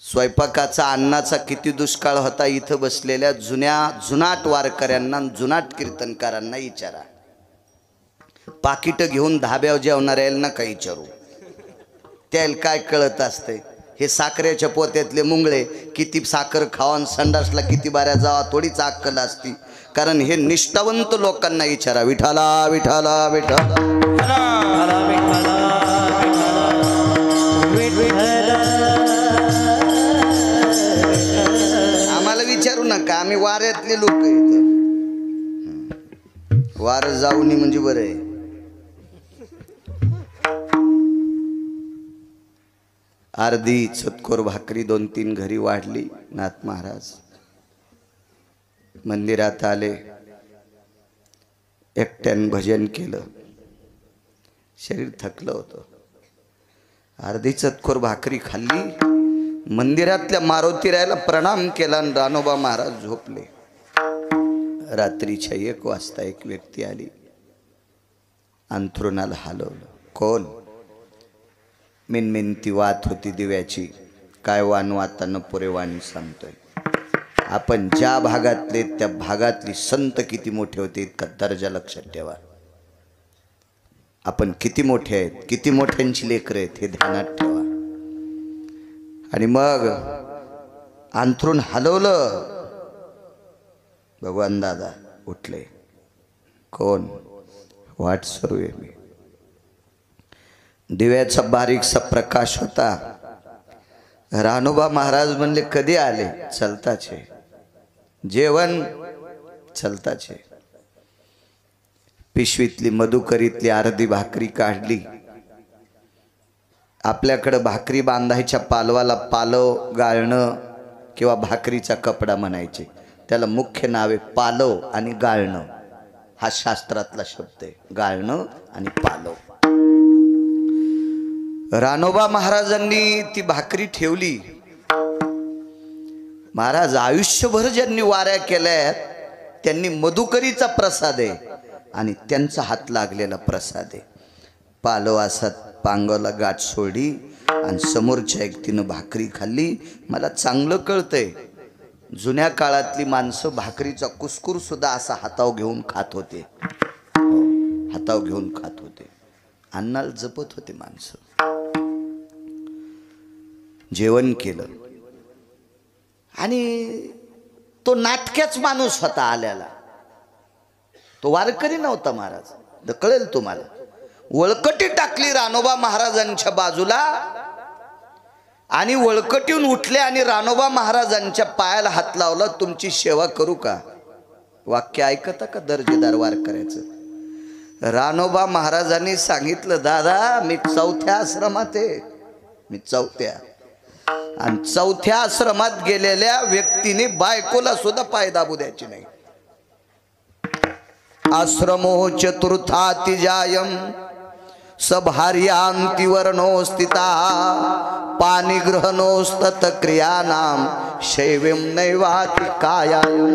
स्वयंपाकाचा, अन्नाचा किती दुष्काळ होता इथं बसलेल्या जुनाट वारकऱ्यांना, जुनाट कीर्तनकारांना विचारा. पाकिटं घेऊन धाब्यावर जेवणाऱ्याला नका विचारू, त्याला काय कळत असते. हे साखरेच्या पोत्यातले मुंगळे किती साखर खावान संडासला किती बाऱ्या जावा थोडीच अक्कल असती. कारण हे निष्ठावंत लोकांना विचारा. विठाला विठाला विठाला. आम्ही वाऱ्यातले लोक आहेत. वार जाऊनी म्हणजे बरं आहे. अर्धी चतकोर भाकरी 2-3 घरी वाढली. नाथ महाराज मंदिरात आले, एकट्यानं भजन केलं. शरीर थकलं होतं. अर्धी चतकोर भाकरी खाल्ली, मंदिरातल्या मारुतीरायाला प्रणाम केला आणि रानोबा महाराज झोपले. रात्रीच्या 1 वाजता एक व्यक्ती आली, अंथरुणाला हलवलं. कोण? मिनमिनती वात होती दिव्याची. काय वाण वातानं पुरे वाणी सांगतोय. आपण ज्या भागातले त्या भागातली संत किती मोठे होते इतका दर्जा लक्षात ठेवा. आपण किती मोठे आहेत, किती मोठ्यांची लेकरं आहेत हे ध्यानात ठेवा. आणि मग अंथरूण हलवलं. भगवान दादा उठले. कोण? वाट सुरू आहे मी. दिव्याचा बारीकसा प्रकाश होता. रानोबा महाराज म्हणले कधी आले? चलताचे. जेवण? चलताचे. पिशवीतली मधुकरीतली अर्धी भाकरी काढली. आपल्याकडे भाकरी बांधायच्या पालवाला पालव गाळणं किंवा भाकरीचा कपडा म्हणायचे. त्याला मुख्य नावे पालव आणि गाळणं. हा शास्त्रातला शब्द आहे, गाळणं आणि पालव. रानोबा महाराजांनी ती भाकरी ठेवली. महाराज आयुष्यभर ज्यांनी वाऱ्या केल्यात त्यांनी मधुकरीचा प्रसाद आहे आणि त्यांचा हात लागलेला प्रसाद आहे. पालव असा पांगाला गाठ सोडली आणि समोरच्या व्यक्तीनं भाकरी खाल्ली. मला चांगलं कळतंय, जुन्या काळातली माणसं भाकरीचा कुस्कूर सुद्धा असा हाताव घेऊन खात होते. हाताव घेऊन खात होते. अन्नाला जपत होते माणसं. जेवण केलं आणि तो नाटक्याच माणूस होता आल्याला. तो वारकरी नव्हता महाराज, कळेल तुम्हाला. वळकटी टाकली रानोबा महाराजांच्या बाजूला आणि वळकटीहून उठले आणि रानोबा महाराजांच्या पायाला हात लावला. तुमची सेवा करू का? वाक्य ऐकता का दर्जेदार वारकऱ्याचं? रानोबा महाराजांनी सांगितलं, दादा मी 4थ्या आश्रमात आहे. मी 4थ्या. आणि 4थ्या आश्रमात गेलेल्या व्यक्तीने बायकोला सुद्धा पाय दाबू द्यायची नाही. आश्रमो चतुर्थाति जायम सभार्यांति वर्णो स्थिता पानिग्रहणोस्तत क्रियानाम शैवम नैवाति कायायम.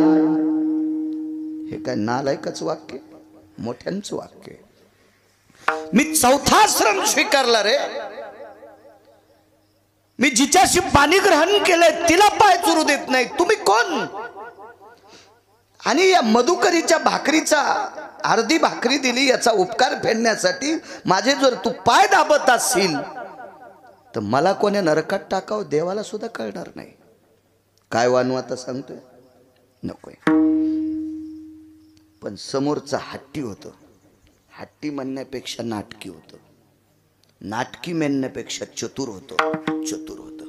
हे काय नालायकच वाक्य, मोठ्यांचं वाक्य. मी 4था आश्रम स्वीकारला रे. मी जिच्याशी पाणी ग्रहण केलंय तिला पाय चुरू देत नाही. तुम्ही कोण? आणि या मधुकरीच्या भाकरीचा अर्धी भाकरी दिली याचा उपकार फेडण्यासाठी माझे जर तू पाय दाबत असशील तर मला कोण्या नरकात टाकावं देवाला सुद्धा कळणार नाही. काय वानू आता सांगतोय? नकोय. पण समोरचा हट्टी होतं. हट्टी म्हणण्यापेक्षा नाटकी होतं. नाटकी म्हणण्यापेक्षा चतुर होतं. चतुर होतं.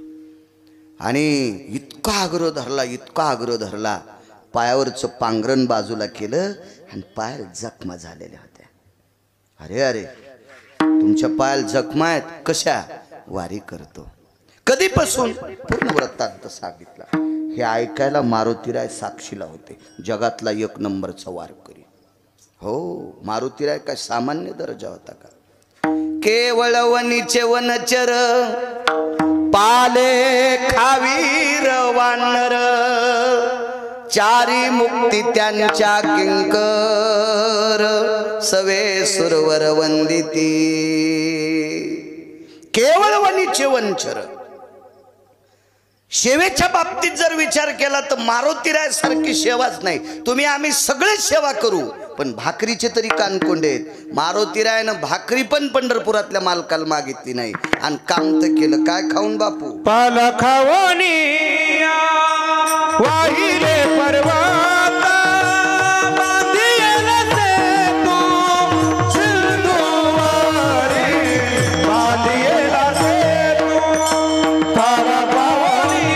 आणि इतका आग्रह धरला, इतका आग्रह धरला. पायावरचं पांघरण बाजूला केलं आणि पायाला जखमा झालेल्या होत्या. अरे अरे तुमच्या पायाला जखमा आहेत कशा? वारी करतो. कधीपासून? पूर्ण वृत्तांत सांगितला. हे ऐकायला मारुतीराय साक्षीला होते. जगातला 1 नंबरचा वारकरी. हो, मारुतीराय काय सामान्य दर्जा होता का? केवळ वनीचे वनचर पाले खावीर वानर चारी मुक्ती त्यांच्या किंकर सवे सुरवर वंदिती. केवळ वनीचे वनचर. सेवेच्या बाबतीत जर विचार केला तर मारुतीराय सारखी सेवाच नाही. तुम्ही आम्ही सगळे सेवा करू पण भाकरीचे तरी कानकोंडे आहेत. मारुतीरायनं भाकरी पण पंढरपुरातल्या मालकाला मागितली नाही आणि काम तर केलं. काय खाऊन बापू? पाल खावणी वाहिले पर्वत बांधियल ते तू सिंधुवारी बांधियल ते तू पाल खावणी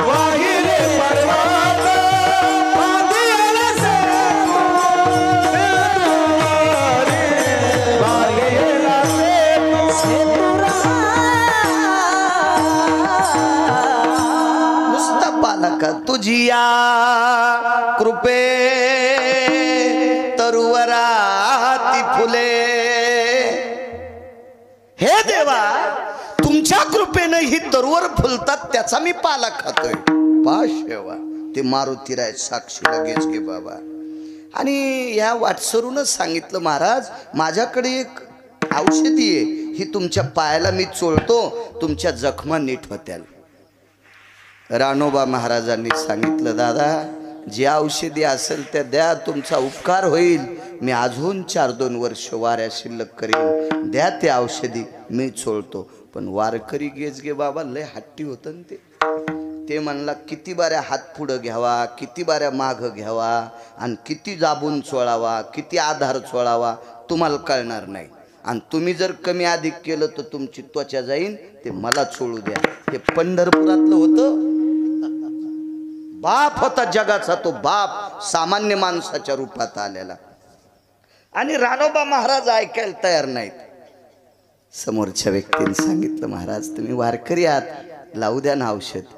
वाहिले पर्वत तुझिया कृपे तरुवराती फुले. हे देवा, तुमच्या कृपेनं ही तरुवर फुलतात त्याचा मी पाला खातोय. पाशेवा ते मारुतीराय साक्षी लगेच घे बाबा. आणि या वाटसरूनच सांगितलं, महाराज माझ्याकडे एक औषधी आहे, ही तुमच्या पायाला मी चोळतो, तुमच्या जखमा नीट होत्याल. रानोबा महाराजांनी सांगितलं, दादा जी औषधी असेल त्या द्या, तुमचा उपकार होईल. मी अजून 4-2 वर्ष वाऱ्या शिल्लक करीन, द्या ते औषधी मी चोळतो. पण वारकरी गेजगे बाबा लय हट्टी होतं ते. ते म्हणला किती बाऱ्या हात पुढं घ्यावा, किती बाऱ्या मागं घ्यावा, आणि किती दाबून चोळावा, किती आधार चोळावा तुम्हाला कळणार नाही. आणि तुम्ही जर कमी अधिक केलं तर तुमची त्वचा जाईन, ते मला चोळू द्या. हे पंढरपुरातलं होतं. बाप होता जगाचा, तो बाप सामान्य माणसाच्या रूपात आलेला. आणि रानोबा महाराज ऐकायला तयार नाहीत. समोरच्या व्यक्तीने सांगितलं, महाराज तुम्ही वारकरी आहात, लावू द्या ना औषध.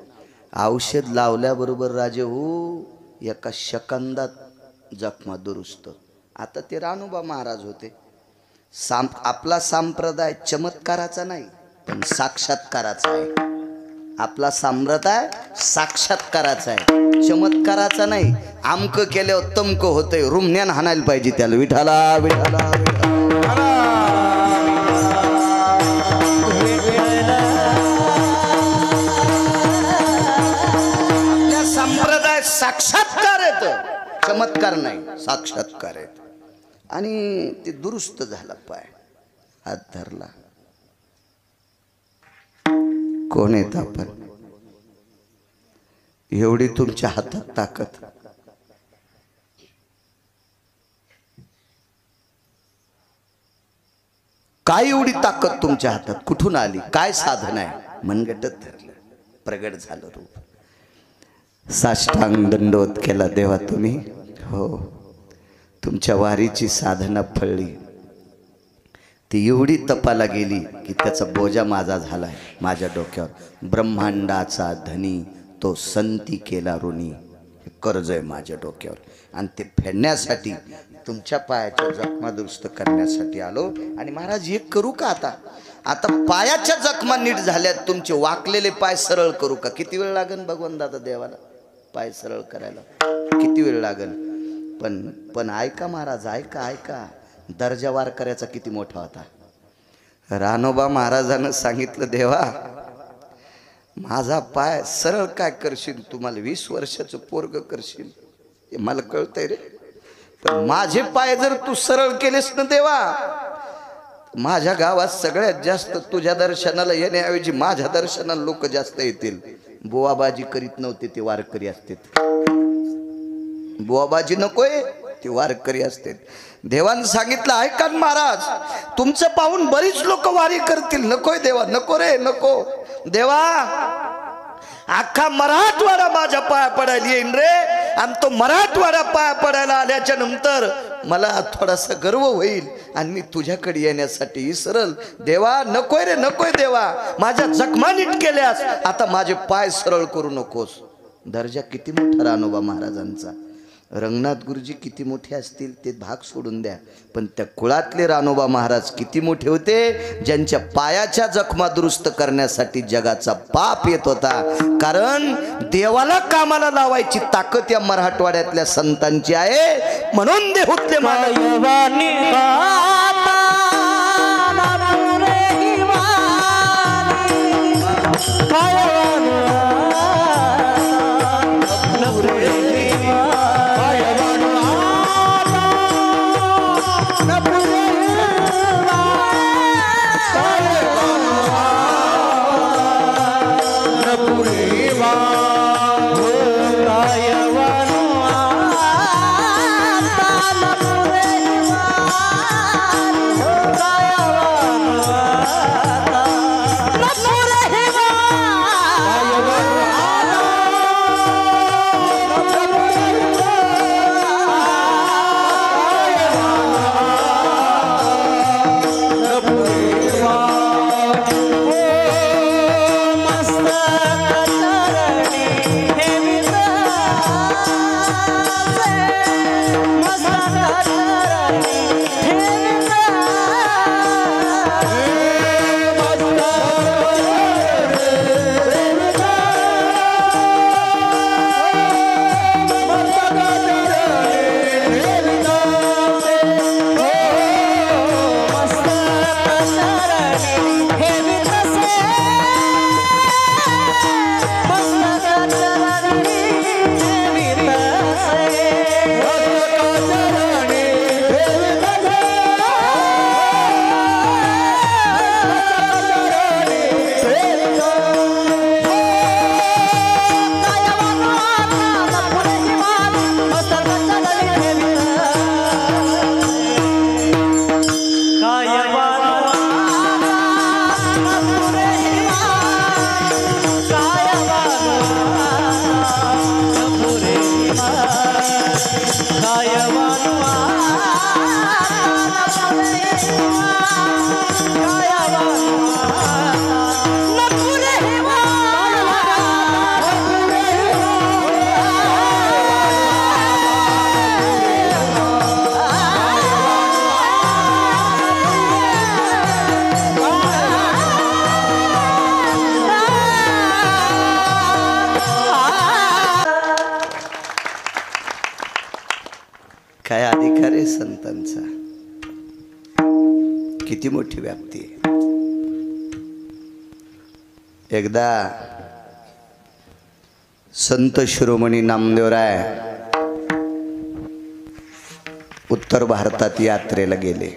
औषध लावल्याबरोबर राजे हो एका सेकंदात जखमा दुरुस्त. आता ते रानोबा महाराज होते. आपला संप्रदाय चमत्काराचा नाही पण साक्षात्काराचा आहे. आपला संप्रदाय साक्षात्काराचा आहे, चमत्काराचा नाही. आमक केल्यावर तमक होतंय, रुमण्यान हाणायला पाहिजे त्याला. विठाला विठाला आपल्या संप्रदाय साक्षात्कार येत, चमत्कार नाही, साक्षात्कार येत. आणि ते दुरुस्त झाला. पाय हात धरला. कोण येत आपण? एवढी तुमच्या हातात ताकद. काय एवढी ताकद तुमच्या हातात कुठून आली? काय साधन आहे? मनगटत धरलं, प्रगट झालं रूप. साष्टांग दंडोत केला देवा तुम्ही. हो, तुमच्या वारीची साधना फळली. ती एवढी तपाला गेली की त्याचा बोजा माझा झालाय माझ्या डोक्यावर. ब्रह्मांडाचा धनी तो संती केला ऋणी, हे कर्ज आहे माझ्या डोक्यावर. आणि ते फेडण्यासाठी, तुमच्या पायाच्या जखमा दुरुस्त करण्यासाठी आलो. आणि महाराज एक करू का आता? आता पायाच्या जखमा नीट झाल्यात, तुमचे वाकलेले पाय सरळ करू का? किती वेळ लागेल भगवान दादा देवाला पाय सरळ करायला? किती वेळ लागेल? पण ऐका महाराज, ऐका दर्जा वारकऱ्याचा किती मोठा होता. रानोबा महाराजानं सांगितलं, देवा माझा पाय सरळ काय करशील? तुम्हाला 20 वर्षाचं पोरग करशील हे मला कळतंय रे. पण माझे पाय जर तू सरळ केलेस ना देवा, माझ्या गावात सगळ्यात जास्त तुझ्या दर्शनाला येण्याऐवजी माझ्या दर्शनाला लोक जास्त येतील. बुवाबाजी करीत नव्हते, ते वारकरी असते. बुवाबाजी नकोय, ते वारकरी असते. देवानं सांगितलं, ऐका महाराज तुमचं पाहून बरीच लोक वारी करतील. नकोय देवा, नको रे नको. देवा अख्खा मराठवाडा माझ्या पाया पडायला येईन रे. आणि तो मराठवाडा पाया पडायला आल्याच्या नंतर मला थोडासा गर्व होईल आणि मी तुझ्याकडे येण्यासाठी इसरल. देवा नकोय रे नकोय. देवा माझ्या जखमा नीट केल्यास, आता माझे पाय सरळ करू नकोस. दर्जा किती मोठा रानोबा महाराजांचा. रंगनाथ गुरुजी किती मोठे असतील ते भाग सोडून द्या, पण त्या कुळातले रानोबा महाराज किती मोठे होते, ज्यांच्या पायाच्या जखमा दुरुस्त करण्यासाठी जगाचा पाप येत होता. कारण देवाला कामाला लावायची ताकद या मराठवाड्यातल्या संतांची आहे. म्हणून देहुतले मानवानी संतांचा किती मोठी व्याप्ती आहे. एकदा संत शिरोमणी नामदेवराय उत्तर भारतात यात्रेला गेले.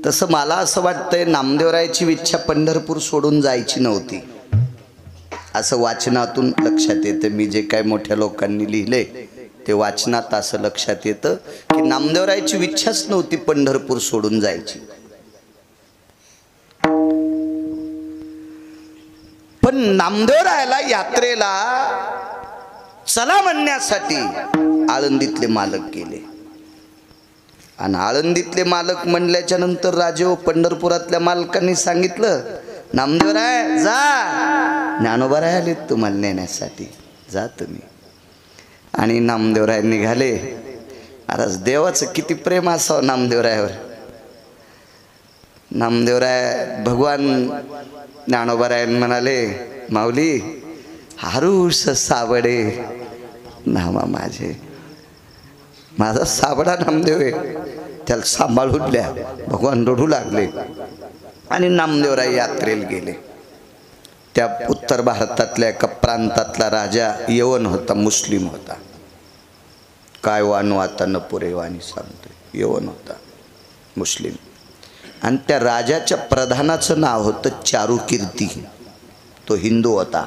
तसं मला असं वाटतंय नामदेवरायाची इच्छा पंढरपूर सोडून जायची नव्हती, असं वाचनातून लक्षात येतं. मी जे काय मोठ्या लोकांनी लिहिले ते वाचनात असं लक्षात येतं की नामदेवरायाची इच्छाच नव्हती पंढरपूर सोडून जायची. पण नामदेवरायाला यात्रेला चला म्हणण्यासाठी आळंदीतले मालक गेले. आणि आळंदीतले मालक म्हणल्याच्या नंतर राजे व पंढरपुरातल्या मालकांनी सांगितलं, नामदेवराय जा, ज्ञानोबाराय आले तुम्हाला नेण्यासाठी, जा तुम्ही. आणि नामदेवराय निघाले. अरे देवाचं किती प्रेम असावं नामदेवरायावर. नामदेवराय भगवान ज्ञानोबाराय म्हणाले, माऊली हारूस साबडे नामा माझे. माझा साबडा नामदेव आहे, त्याला सांभाळून द्या. भगवान रडू लागले आणि नामदेवराय यात्रेला गेले. त्या उत्तर भारतातल्या एका प्रांतातला राजा यवन होता, मुस्लिम होता. काय वानू आता न पुरे वाणी सांगतोय. यवन होता, मुस्लिम. आणि त्या राजाच्या प्रधानाचं नाव होतं चारुकीर्ती. तो हिंदू होता.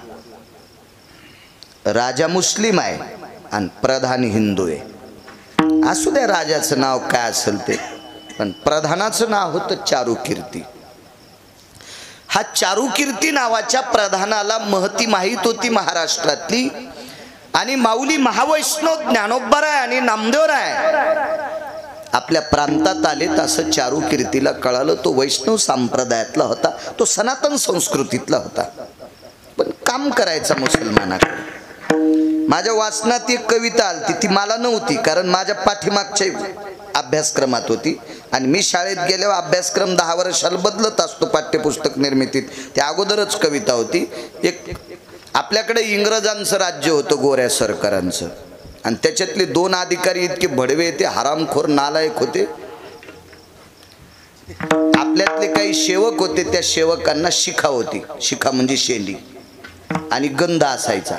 राजा मुस्लिम आहे आणि प्रधान हिंदू आहे. असू द्या राजाचं नाव काय असेल ते, पण प्रधानाचं नाव होतं चारुकीर्ती. हा चारुकीर्ती नावाच्या प्रधानाला महती माहीत होती महाराष्ट्रातली. आणि माऊली महावैष्णव ज्ञानोबाराय आणि नामदेवराय आपल्या प्रांतात आले असं चारुकीर्तीला कळालं. तो वैष्णव संप्रदायातला होता, तो सनातन संस्कृतीतला होता, पण काम करायचा मुसलमानाकडे. माझ्या वाचनात एक कविता आलती, ती मला नव्हती कारण माझ्या पाठीमागच्या अभ्यासक्रमात होती. आणि मी शाळेत गेल्यावर अभ्यासक्रम 10 वर्षाला बदलत असतो पाठ्यपुस्तक निर्मितीत. त्या अगोदरच कविता होती. एक आपल्याकडे इंग्रजांचं राज्य होतं, गोऱ्या सरकारांचं. आणि त्याच्यातले 2 अधिकारी इतके भडवे, ते हरामखोर नालायक होते. आपल्यातले काही सेवक होते, त्या सेवकांना शिखा होती. शिखा म्हणजे शेंडी आणि गंध असायचा.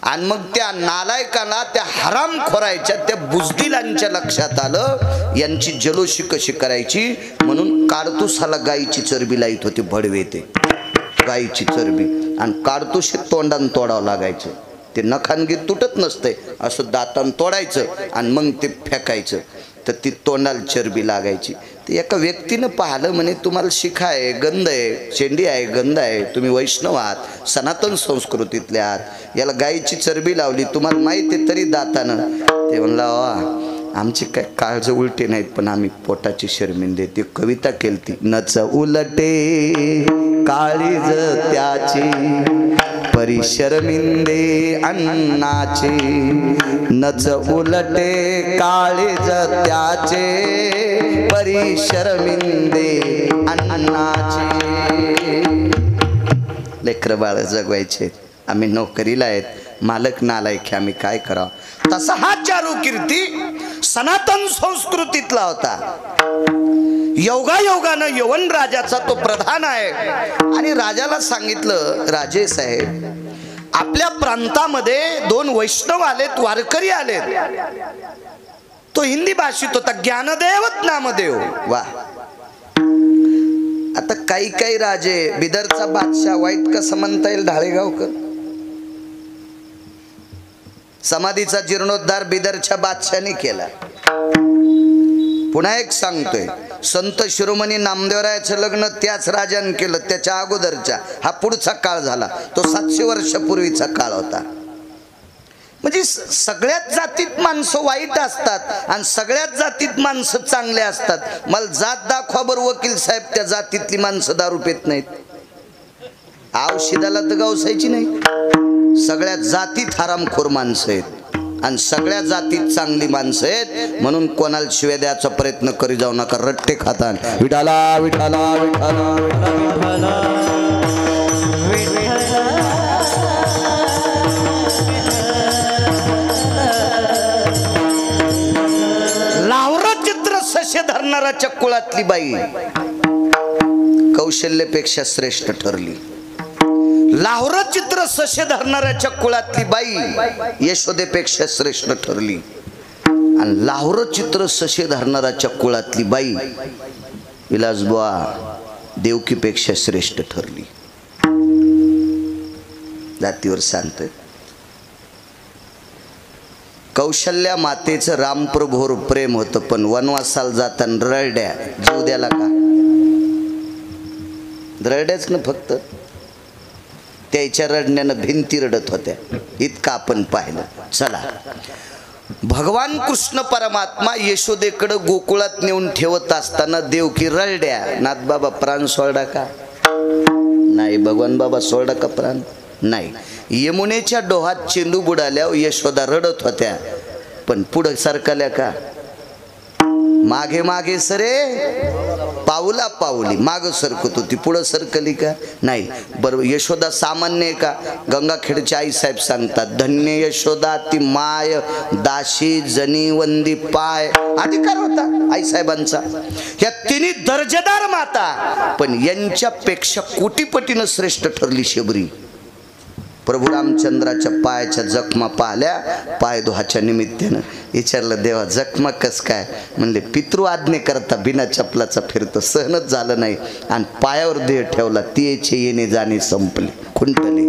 आणि मग त्या नालायकाला, त्या हरामखोरायच्या, त्या बुजदिलांच्या लक्षात आलं यांची जलोशी कशी करायची. म्हणून काडतुसाला गायीची चरबी लाईत होती भडवे, ते गायीची चरबी. आणि काडतुशी तोंडान तोडावं लागायचं. ते नखानगी तुटत नसते, असं दातान तोडायचं आणि मग ते फेकायचं, तर ती तोंडाला चरबी लागायची. ते एका व्यक्तीनं पाहिलं, म्हणे तुम्हाला शिखा आहे, गंध आहे, शेंडी आहे, गंध आहे, तुम्ही वैष्णव आहात, सनातन संस्कृतीतले आहात, याला गायीची चरबी लावली, तुम्हाला माहिती आहे तरी दातानं. ते म्हणला, वा आमची काय काळज उलटे नाहीत, पण आम्ही पोटाची शर्मिंदे. ती कविता केलती, नच उलटे काळीज त्याची परी शर्मिंदे अन्नाचे. नच उलटे काळीज त्याचे परी शर्मिंदे अन्नाचे. लेकरं बाळ जगवायचे, आम्ही नोकरीला आहेत, मालक नालायक, आम्ही काय करावं. तसा हा चारुकीर्ती सनातन संस्कृतीतला होता. योगायोगानं यवन राजाचा तो प्रधान आहे. आणि राजाला सांगितलं, राजे साहेब आपल्या प्रांतामध्ये 2 वैष्णव आलेत, वारकरी आलेत. तो हिंदी भाषित होता, ज्ञानदेवत नामदेव. वा. आता काही काही राजे, बिदरचा बादशाह वाईट कसं म्हणता येईल ढाळेगावकर. समाधीचा जीर्णोद्धार बिदरच्या बादशाहाने केला. पुन्हा एक सांगतोय, संत शिरोमणी नामदेवरायाचं लग्न त्याच राजाने केलं, त्याच्या अगोदरच्या. हा पुढचा काळ झाला, तो 700 वर्षापूर्वीचा काळ होता. म्हणजे सगळ्याच जातीत माणसं वाईट असतात आणि सगळ्याच जातीत माणसं चांगले असतात. मला जात दाखवा बरं वकील साहेब, त्या जातीतली माणसं दारू पित नाहीत. औषधाला तर गवसायची नाही. सगळ्या जातीत हरामखोर माणसं आहेत आणि सगळ्या जातीत चांगली माणसं आहेत. म्हणून कोणाला शिव्या द्यायचा प्रयत्न करी जाऊ नका, रट्टे खातात. विठाला विठाला विठाला विठाला. धरणाऱ्याच्या कुळातली बाई कौशल्यपेक्षा श्रेष्ठ ठरली. लाहोर चित्र ससे धरणाऱ्याच्या कुळातली बाई यशोदेपेक्षा श्रेष्ठ ठरली. आणि लाहोर चित्र ससे धरणाऱ्याच्या कुळातली बाई विलासबुवा देवकीपेक्षा श्रेष्ठ ठरली. जातीवर सांगतोय. कौशल्या मातेचं रामप्रभूवर प्रेम होतं, पण वनवासाला जाताना ररड्या जीव द्याला का? ररड्याच ना फक्त, त्याच्या रडण्यानं भिंती रडत होत्या. इतकं आपण पाहिलं. चला, भगवान कृष्ण परमात्मा यशोदेकडे गोकुळात नेऊन ठेवत असताना देवकी ररड्या. नाथ बाबा प्राण सोडा का? नाही. भगवान बाबा सोडा का प्राण? नाही. यमुनेच्या डोहात चेंडू बुडाल्यावर यशोदा रडत होत्या, पण पुढं सरकल्या का? मागे मागे सरे पाऊला पाऊली माग सरकत होती, पुढं सरकली का? नाही. बरोबर. यशोदा सामान्य आहे का? गंगाखेडचे आईसाहेब सांगतात, धन्य यशोदा ती माय दाशी जनी वंदी पाय. अधिकार होता आईसाहेबांचा. या तिन्ही दर्जेदार माता, पण यांच्यापेक्षा कोटीपटीनं श्रेष्ठ ठरली शबरी. प्रभू रामचंद्राच्या पायाच्या जखमा पाहिल्या, पाय धुवाच्या निमित्तानं. विचारलं, देवा जखमा कस काय? म्हणले, पितृ आज्ञे करता बिना चपलाचा फिरतो, सहनच झालं नाही आणि पायावर देह ठेवला. तिचे येणे जाणे संपले, खुंटले.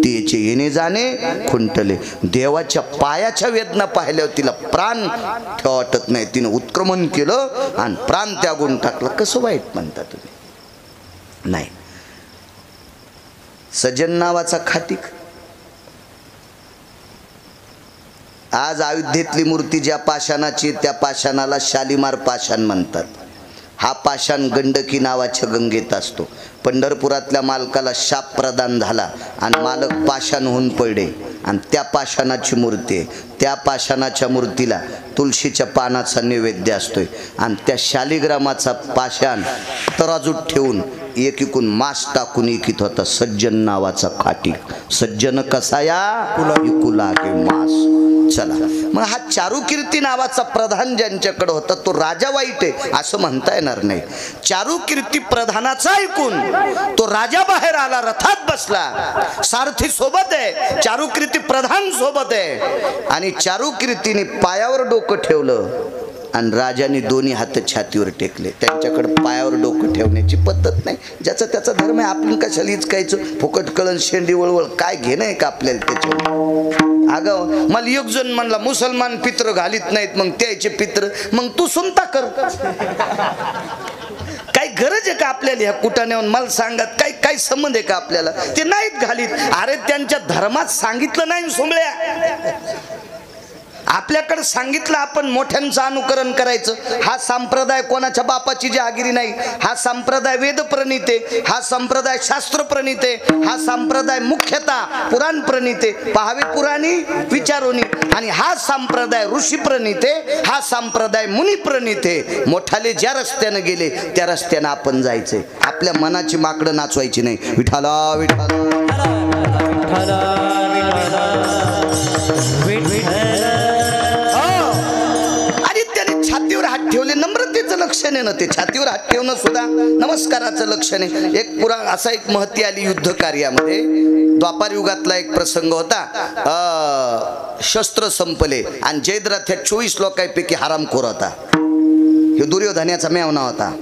तिचे येणे जाणे खुंटले. देवाच्या पायाच्या वेदना पाहिल्यावर तिला प्राण ठेवा वाटत नाही. तिनं उत्क्रमण केलं आणि प्राण त्यागून टाकला. कसं वाईट म्हणता तुम्ही? नाही. सजन नावाचा खाटीक. आज अयोध्येतली मूर्ती ज्या पाषाणाची, त्या पाषाणाला शालिमार पाषाण म्हणतात. हा पाषाण गंडकी नावाच्या गंगेत असतो. पंढरपुरातल्या मालकाला शाप प्रदान झाला आणि मालक पाषाण होऊन पडले आणि त्या पाषाणाची मूर्ती आहे. त्या पाषाणाच्या मूर्तीला तुळशीच्या पानाचा नैवेद्य असतोय आणि त्या शालिग्रामाचा पाषाण तराजूत ठेवून एकीकून मास टाकून एकीत होता सज्जन नावाचा खाटीक. सज्जन कसा या लागे मास. चला, मग हा चारुकीर्ती नावाचा प्रधान ज्यांच्याकडे होता तो राजा वाईट आहे असं म्हणता येणार नाही. चारुकीर्ती प्रधानाचा ऐकून तो राजा बाहेर आला, रथात बसला, सारथी सोबत आहे, चारुकीर्ती प्रधान सोबत आहे. आणि चारुकीर्तीने पायावर डोकं ठेवलं आणि राजाने दोन्ही हात छातीवर टेकले. त्यांच्याकडे पायावर डोकं ठेवण्याची पद्धत नाही. ज्याचा त्याचा धर्म आहे. आपण कशाला इचकायचं? फुकट कळण शेंडी वळवळ काय घेणं आहे का आपल्याला त्याच्यावर? अगं मला एक जण म्हणला, मुसलमान पित्र घालीत नाहीत, मग त्याचे पित्र मग तू सुनता कर. काही गरज आहे का आपल्याला ह्या कुटाण्यावर? मला सांगत काही संबंध आहे का आपल्याला? ते नाहीत घालीत. अरे त्यांच्या धर्मात सांगितलं नाही सोमळ्या. आपल्याकडे सांगितलं आपण मोठ्यांचं अनुकरण करायचं. हा संप्रदाय कोणाच्या बापाची जहागिरी नाही. हा संप्रदाय वेद प्रणीत आहे. हा संप्रदाय शास्त्र प्रणीत आहे. हा संप्रदाय मुख्यतः पुराण प्रणीत आहे. पहावे पुराणी विचारोनी. आणि हा संप्रदाय ऋषी प्रणीत आहे. हा संप्रदाय मुनी प्रणीत आहे. मोठाले ज्या रस्त्याने गेले त्या रस्त्याने आपण जायचंय. आपल्या मनाची माकडं नाचवायची नाही. विठाला विठाला छातीवर हात ठेवले. नम्रतेचं लक्षण आहे ना ते. छातीवर हात ठेवणं सुद्धा नमस्काराचं लक्षण आहे. एक पुराण असा एक महती आली युद्ध कार्यामध्ये. द्वापार युगातला एक प्रसंग होता. शस्त्र संपले आणि जयद्रथ ह्या 24 लोकांपैकी हरामखोर होता. हे दुर्योधनाचा मेवना होता.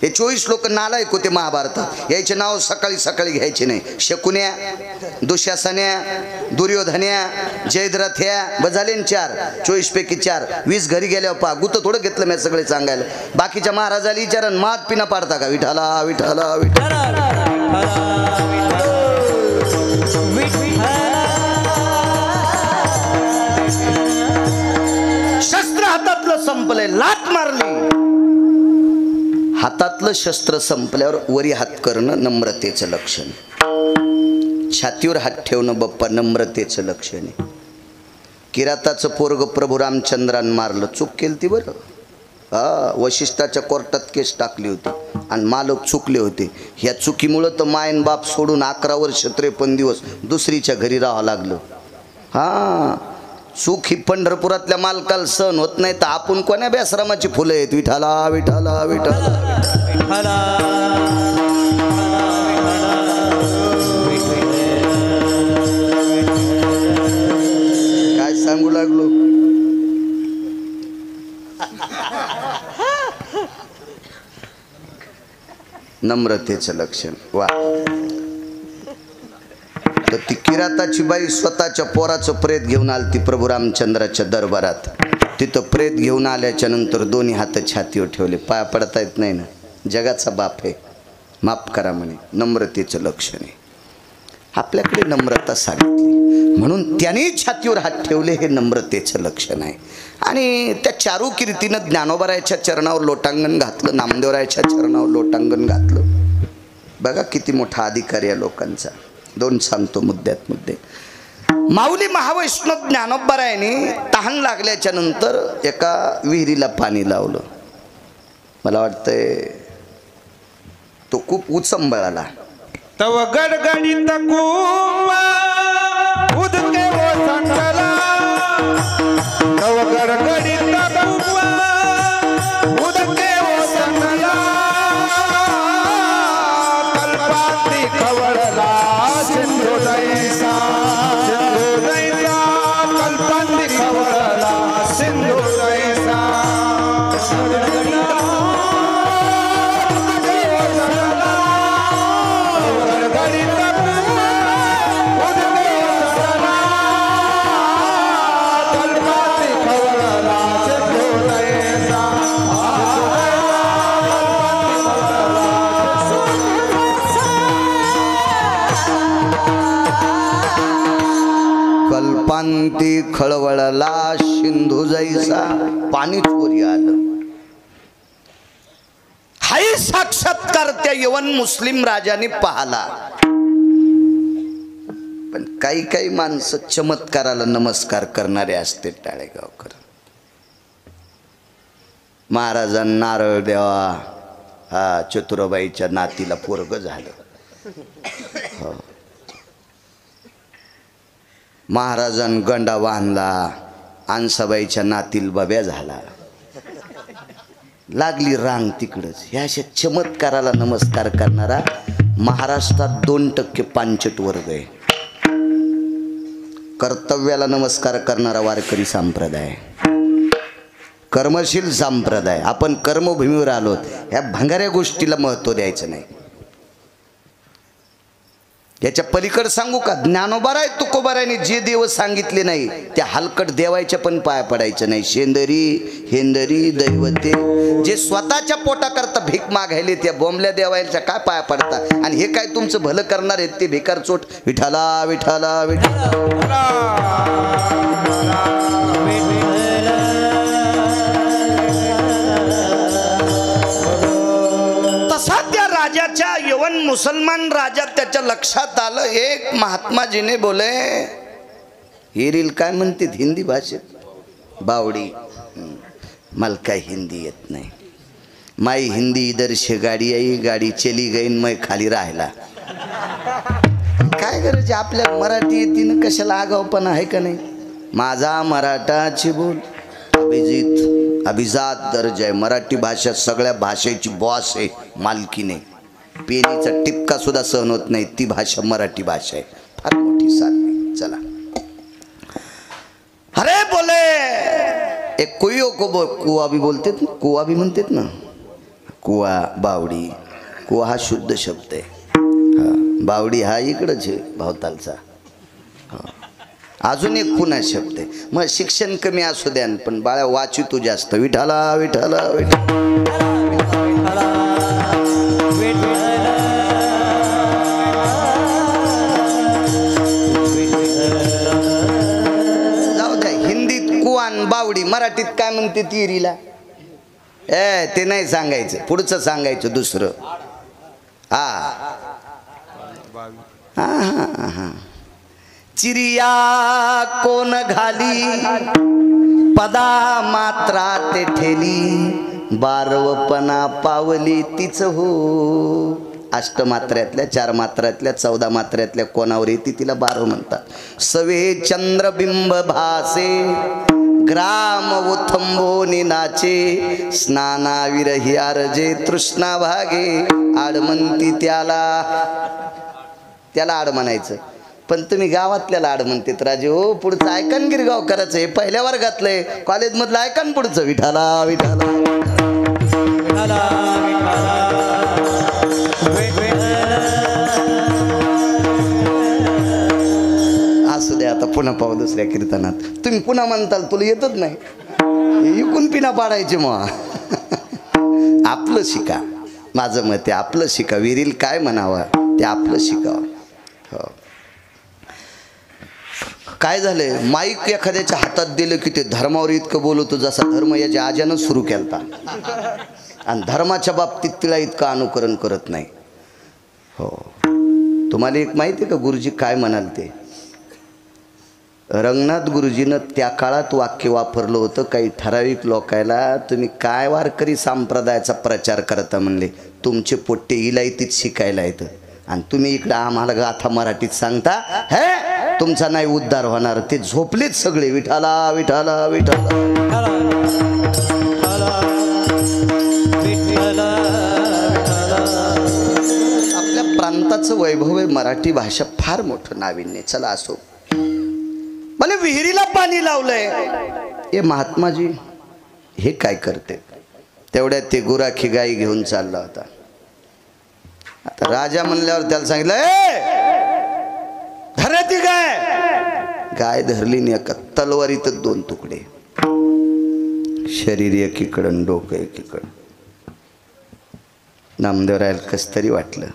हे 24 लोक नालायक होते महाभारतात. याचे नाव सकाळी सकाळी घ्यायचे नाही. शकुन्या, दुःशासन्या, दुर्योधन्या, जयद्रथ्या बजाले 4. 24 पैकी 4. 20 घरी गेल्यावर पहा गुत थोडं घेतलं मी सगळे सांगायला. बाकीच्या महाराजाला विचारण मात पिना पाडता का? विठाला विठाला विठाला. शस्त्र हातातलं संपलंय. लात मारली. हातातलं शस्त्र संपल्यावर वरी हात करणं नम्रतेचं लक्षण. छातीवर हात ठेवणं बप्पा नम्रतेचं लक्षण आहे. किराताचं पोरग प्रभू रामचंद्रान मारलं. चूक केली ती बरं. वशिष्ठाच्या कोर्टात केस टाकली होती आणि मालक चुकले होते. ह्या चुकीमुळं तर मायन बाप सोडून 11 वर्ष 53 दिवस दुसरीच्या घरी राहावं लागलं. सुख ही पंढरपुरातल्या मालकाला सहन होत नाही तर आपण कोण्या बेसरामाची फुलं आहेत. विठाला विठाला विठाला. काय सांगू लागलो. नम्रतेचं लक्षण. वा. तर ती किराताची बाई स्वतःच्या पोराचं प्रेत घेऊन आली ती प्रभू रामचंद्राच्या दरबारात. तिथं प्रेत घेऊन आल्याच्या नंतर दोन्ही हात छातीवर ठेवले. पाया पडता येत नाही ना. जगाचा बाप आहे, माफ करा म्हणे. नम्रतेचं लक्षण आहे. आपल्याकडे नम्रता सांगितली म्हणून त्याने छातीवर हात ठेवले, हे नम्रतेचं लक्षण आहे. आणि त्या चारू कीर्तीनं ज्ञानोबारायाच्या चरणावर लोटांगण घातलं, नामदेवरायाच्या चरणावर लोटांगण घातलं. बघा किती मोठा अधिकार या लोकांचा. दोन सांगतो मुद्द्यात मुद्दे. माऊली महावैष्णव ज्ञानोबारायाने तहान लागल्याच्या नंतर एका विहिरीला पाणी लावलं. मला वाटतंय तो खूप उचंबळाला. तव गडगडीत कुवा उदके ओसंडला. तव गडगडीत कुवा उदके ओसंडला. कल्पांती खवळला सिंधू दैसा. सिंधू दैसा कल्पांती खवळला सिंधू दैसा. कल्पांती खळवळला सिंधू जैसा. पाणी चोरी आलं. हाही साक्षात्कार त्या यवन मुस्लिम राजाने पाहला. पण काही काही माणसं चमत्काराला नमस्कार करणारे असते. टाळेगावकर महाराजांना नारळ द्यावा. हा चतुराबाईच्या नातीला पोरग झालं. हो. महाराजांनी गंडा बांधला. आणसाबाईच्या नातील बब्या झाला. लागली रांग तिकडच. ह्या अशा चमत्काराला नमस्कार करणारा महाराष्ट्रात 2% पांचट वर्ग आहे. कर्तव्याला नमस्कार करणारा वारकरी संप्रदाय, कर्मशील संप्रदाय. आपण कर्मभूमीवर आलोत. ह्या भंगाऱ्या गोष्टीला महत्त्व द्यायचं नाही. याच्या पलीकडे सांगू का. ज्ञानोबाराय तुकोबारायने जे देव सांगितले नाही त्या हलकट देवायच्या पण पाया पडायचं नाही. शेंदरी हेंदरी दैवते जे स्वतःच्या पोटाकरता भीक मागायले त्या बोंबल्या देवायच्या काय पाया पडता. आणि हे काय तुमचं भलं करणार आहेत ते भिकार चोट. विठाला विठाला विठाला. तसा त्या राजाच्या यवन मुसलमान राजा त्याच्या लक्षात आलं. एक महात्माजीने बोले ही रील काय म्हणतात हिंदी भाषेत. बावडी मला काय हिंदी येत नाही. माई हिंदी इधर से गाडी आई गाडी चली गई मैं खाली राहिला. काय गरज आपल्या मराठी येतीनं कशाला आगावपणा आहे का नाही. माझा मराठाची बोल अभिजात दर्जा आहे. मराठी भाषा सगळ्या भाषेची बॉस आहे, मालकी नाही. पेनीचा टिपका सुद्धा सहन होत नाही. ती भाषा मराठी भाषा आहे. फार मोठी साधने. चला अरे बोले एक कुयो को कुवा भी बोलते ना. कुवा भी म्हणतात ना. कुवा बावडी. कुवा हा शुद्ध शब्द आहे. हा बावडी हा इकडंच आहे भावतालचा. अजून एक पुन्हा शब्द आहे. मग शिक्षण कमी असू द्या पण बाळा वाची तू जास्त. विठाला विठाला विठाला. जाऊ द्या. हिंदीत कुवान बावडी, मराठीत काय म्हणते तिरीला. ते नाही सांगायचं. पुढचं सांगायचं दुसरं. हा हा हा हा. चिरिया कोण घाली पदा मात्रा ते ठेली. बारवपणा पावली तीच हो. अष्टमात्र्यातल्या 4 मात्र्यातल्या 14 मात्र्यातल्या कोणावर येते तिला 12 म्हणतात. सवे चंद्रबिंब भासे ग्राम उथंबोनी नाचे स्नाना विरही आरजे तृष्णा भागे आडमंती त्याला आड म्हणायचं. पण तुम्ही गावातल्याला आड म्हणतात राजे हो. पुढचं ऐकन गिरगाव करायचं हे पहिल्या वर्गातलंय. कॉलेजमधलं ऐकन पुढचं विठाला विठाला असू द्या. आता पुन्हा पाहू दुसऱ्या कीर्तनात. तुम्ही पुन्हा म्हणताल तुला येतच नाही इकून पिना पाडायचे मग. आपलं शिका. माझं मत आहे आपलं शिका. विरील काय म्हणावं ते आपलं शिकावं. हो. काय झालंय माईक एखाद्याच्या हातात दिलं की ते धर्मावर इतकं बोलतो जसा धर्म याच्या आज्यानं सुरू केलता आणि धर्माच्या बाबतीत तिला इतकं अनुकरण करत नाही. हो. तुम्हाला एक माहिती आहे का गुरुजी काय म्हणाल ते? रंगनाथ गुरुजीनं त्या काळात वाक्य वापरलं होतं काही ठराविक लोकायला. तुम्ही काय वारकरी संप्रदायाचा प्रचार करता म्हणले. तुमचे पोट्टे इलायतीत शिकायला येतं आणि तुम्ही इकडं आम्हाला गाथा मराठीत सांगता हे तुमचा नाही उद्धार होणार. ते झोपलेच सगळे विठाला विठाला विठाला. आपल्या प्रांताचं वैभव आहे. मराठी भाषा फार मोठं नाविन्य. चला असो. मला विहिरीला पाणी लावलंय. हे महात्माजी हे काय करते? तेवढ्यात ते गुराखी गाई घेऊन चालला होता. आता राजा म्हणल्यावर त्याला सांगितलं धरा ती गाय. गाय धरली नाही. एका तलवारीतच 2 तुकडे. शरीर एकीकडं डोकं एकीकडं. नामदेवरायाला कस तरी वाटलं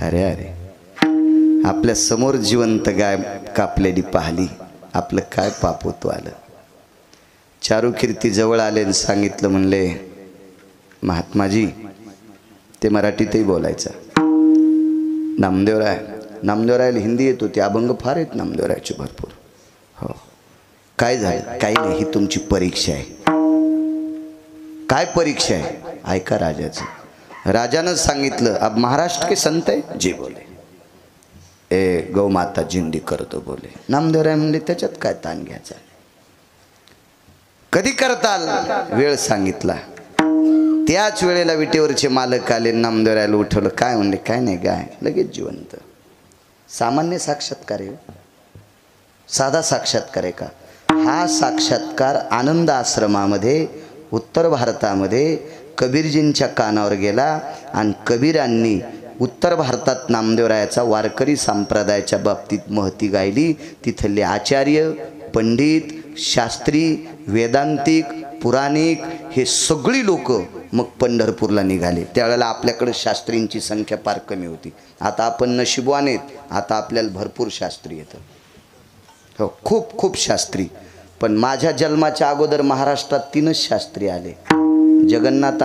अरे अरे आपल्या समोर जिवंत गाय कापलेली पाहिली. आपलं काय पाप होतो आलं. चारुकीर्ती जवळ आले आणि सांगितलं म्हणले महात्माजी ते मराठीतही बोलायचं. नामदेवरायाला हिंदी येत होती. अभंग फार आहेत नामदेवरायाचे भरपूर. हो. काय झालं? काही नाही. ही तुमची परीक्षा आहे. काय परीक्षा आहे? ऐका राजाचं. राजानं सांगितलं अब महाराष्ट्र के संत है जी बोले ए गौ माता जिंदी करतो बोले. नामदेवराय म्हणले त्याच्यात काय ताण घ्यायचा. कधी करताल? वेळ सांगितला. त्याच वेळेला विटेवरचे मालक आले. नामदेवरायला उठवलं. काय म्हणले? काय नाही गाय. लगेच जिवंत. सामान्य साक्षात्कार आहे. साधा साक्षात्कार आहे का? हा साक्षात्कार आनंद आश्रमामध्ये उत्तर भारतामध्ये कबीरजींच्या कानावर गेला आणि कबीरांनी उत्तर भारतात नामदेवरायाचा वारकरी संप्रदायाच्या बाबतीत महती गायली. तिथले आचार्य पंडित शास्त्री वेदांतिक पुराणिक हे सगळी लोक मग पंढरपूरला निघाले. त्यावेळेला आपल्याकडे शास्त्रींची संख्या फार कमी होती. आता आपण नशिबवान आहेत. आता आपल्याला भरपूर शास्त्री येतं. हो खूप खूप शास्त्री. पण माझ्या जन्माच्या अगोदर महाराष्ट्रात 3च शास्त्री आले. जगन्नाथ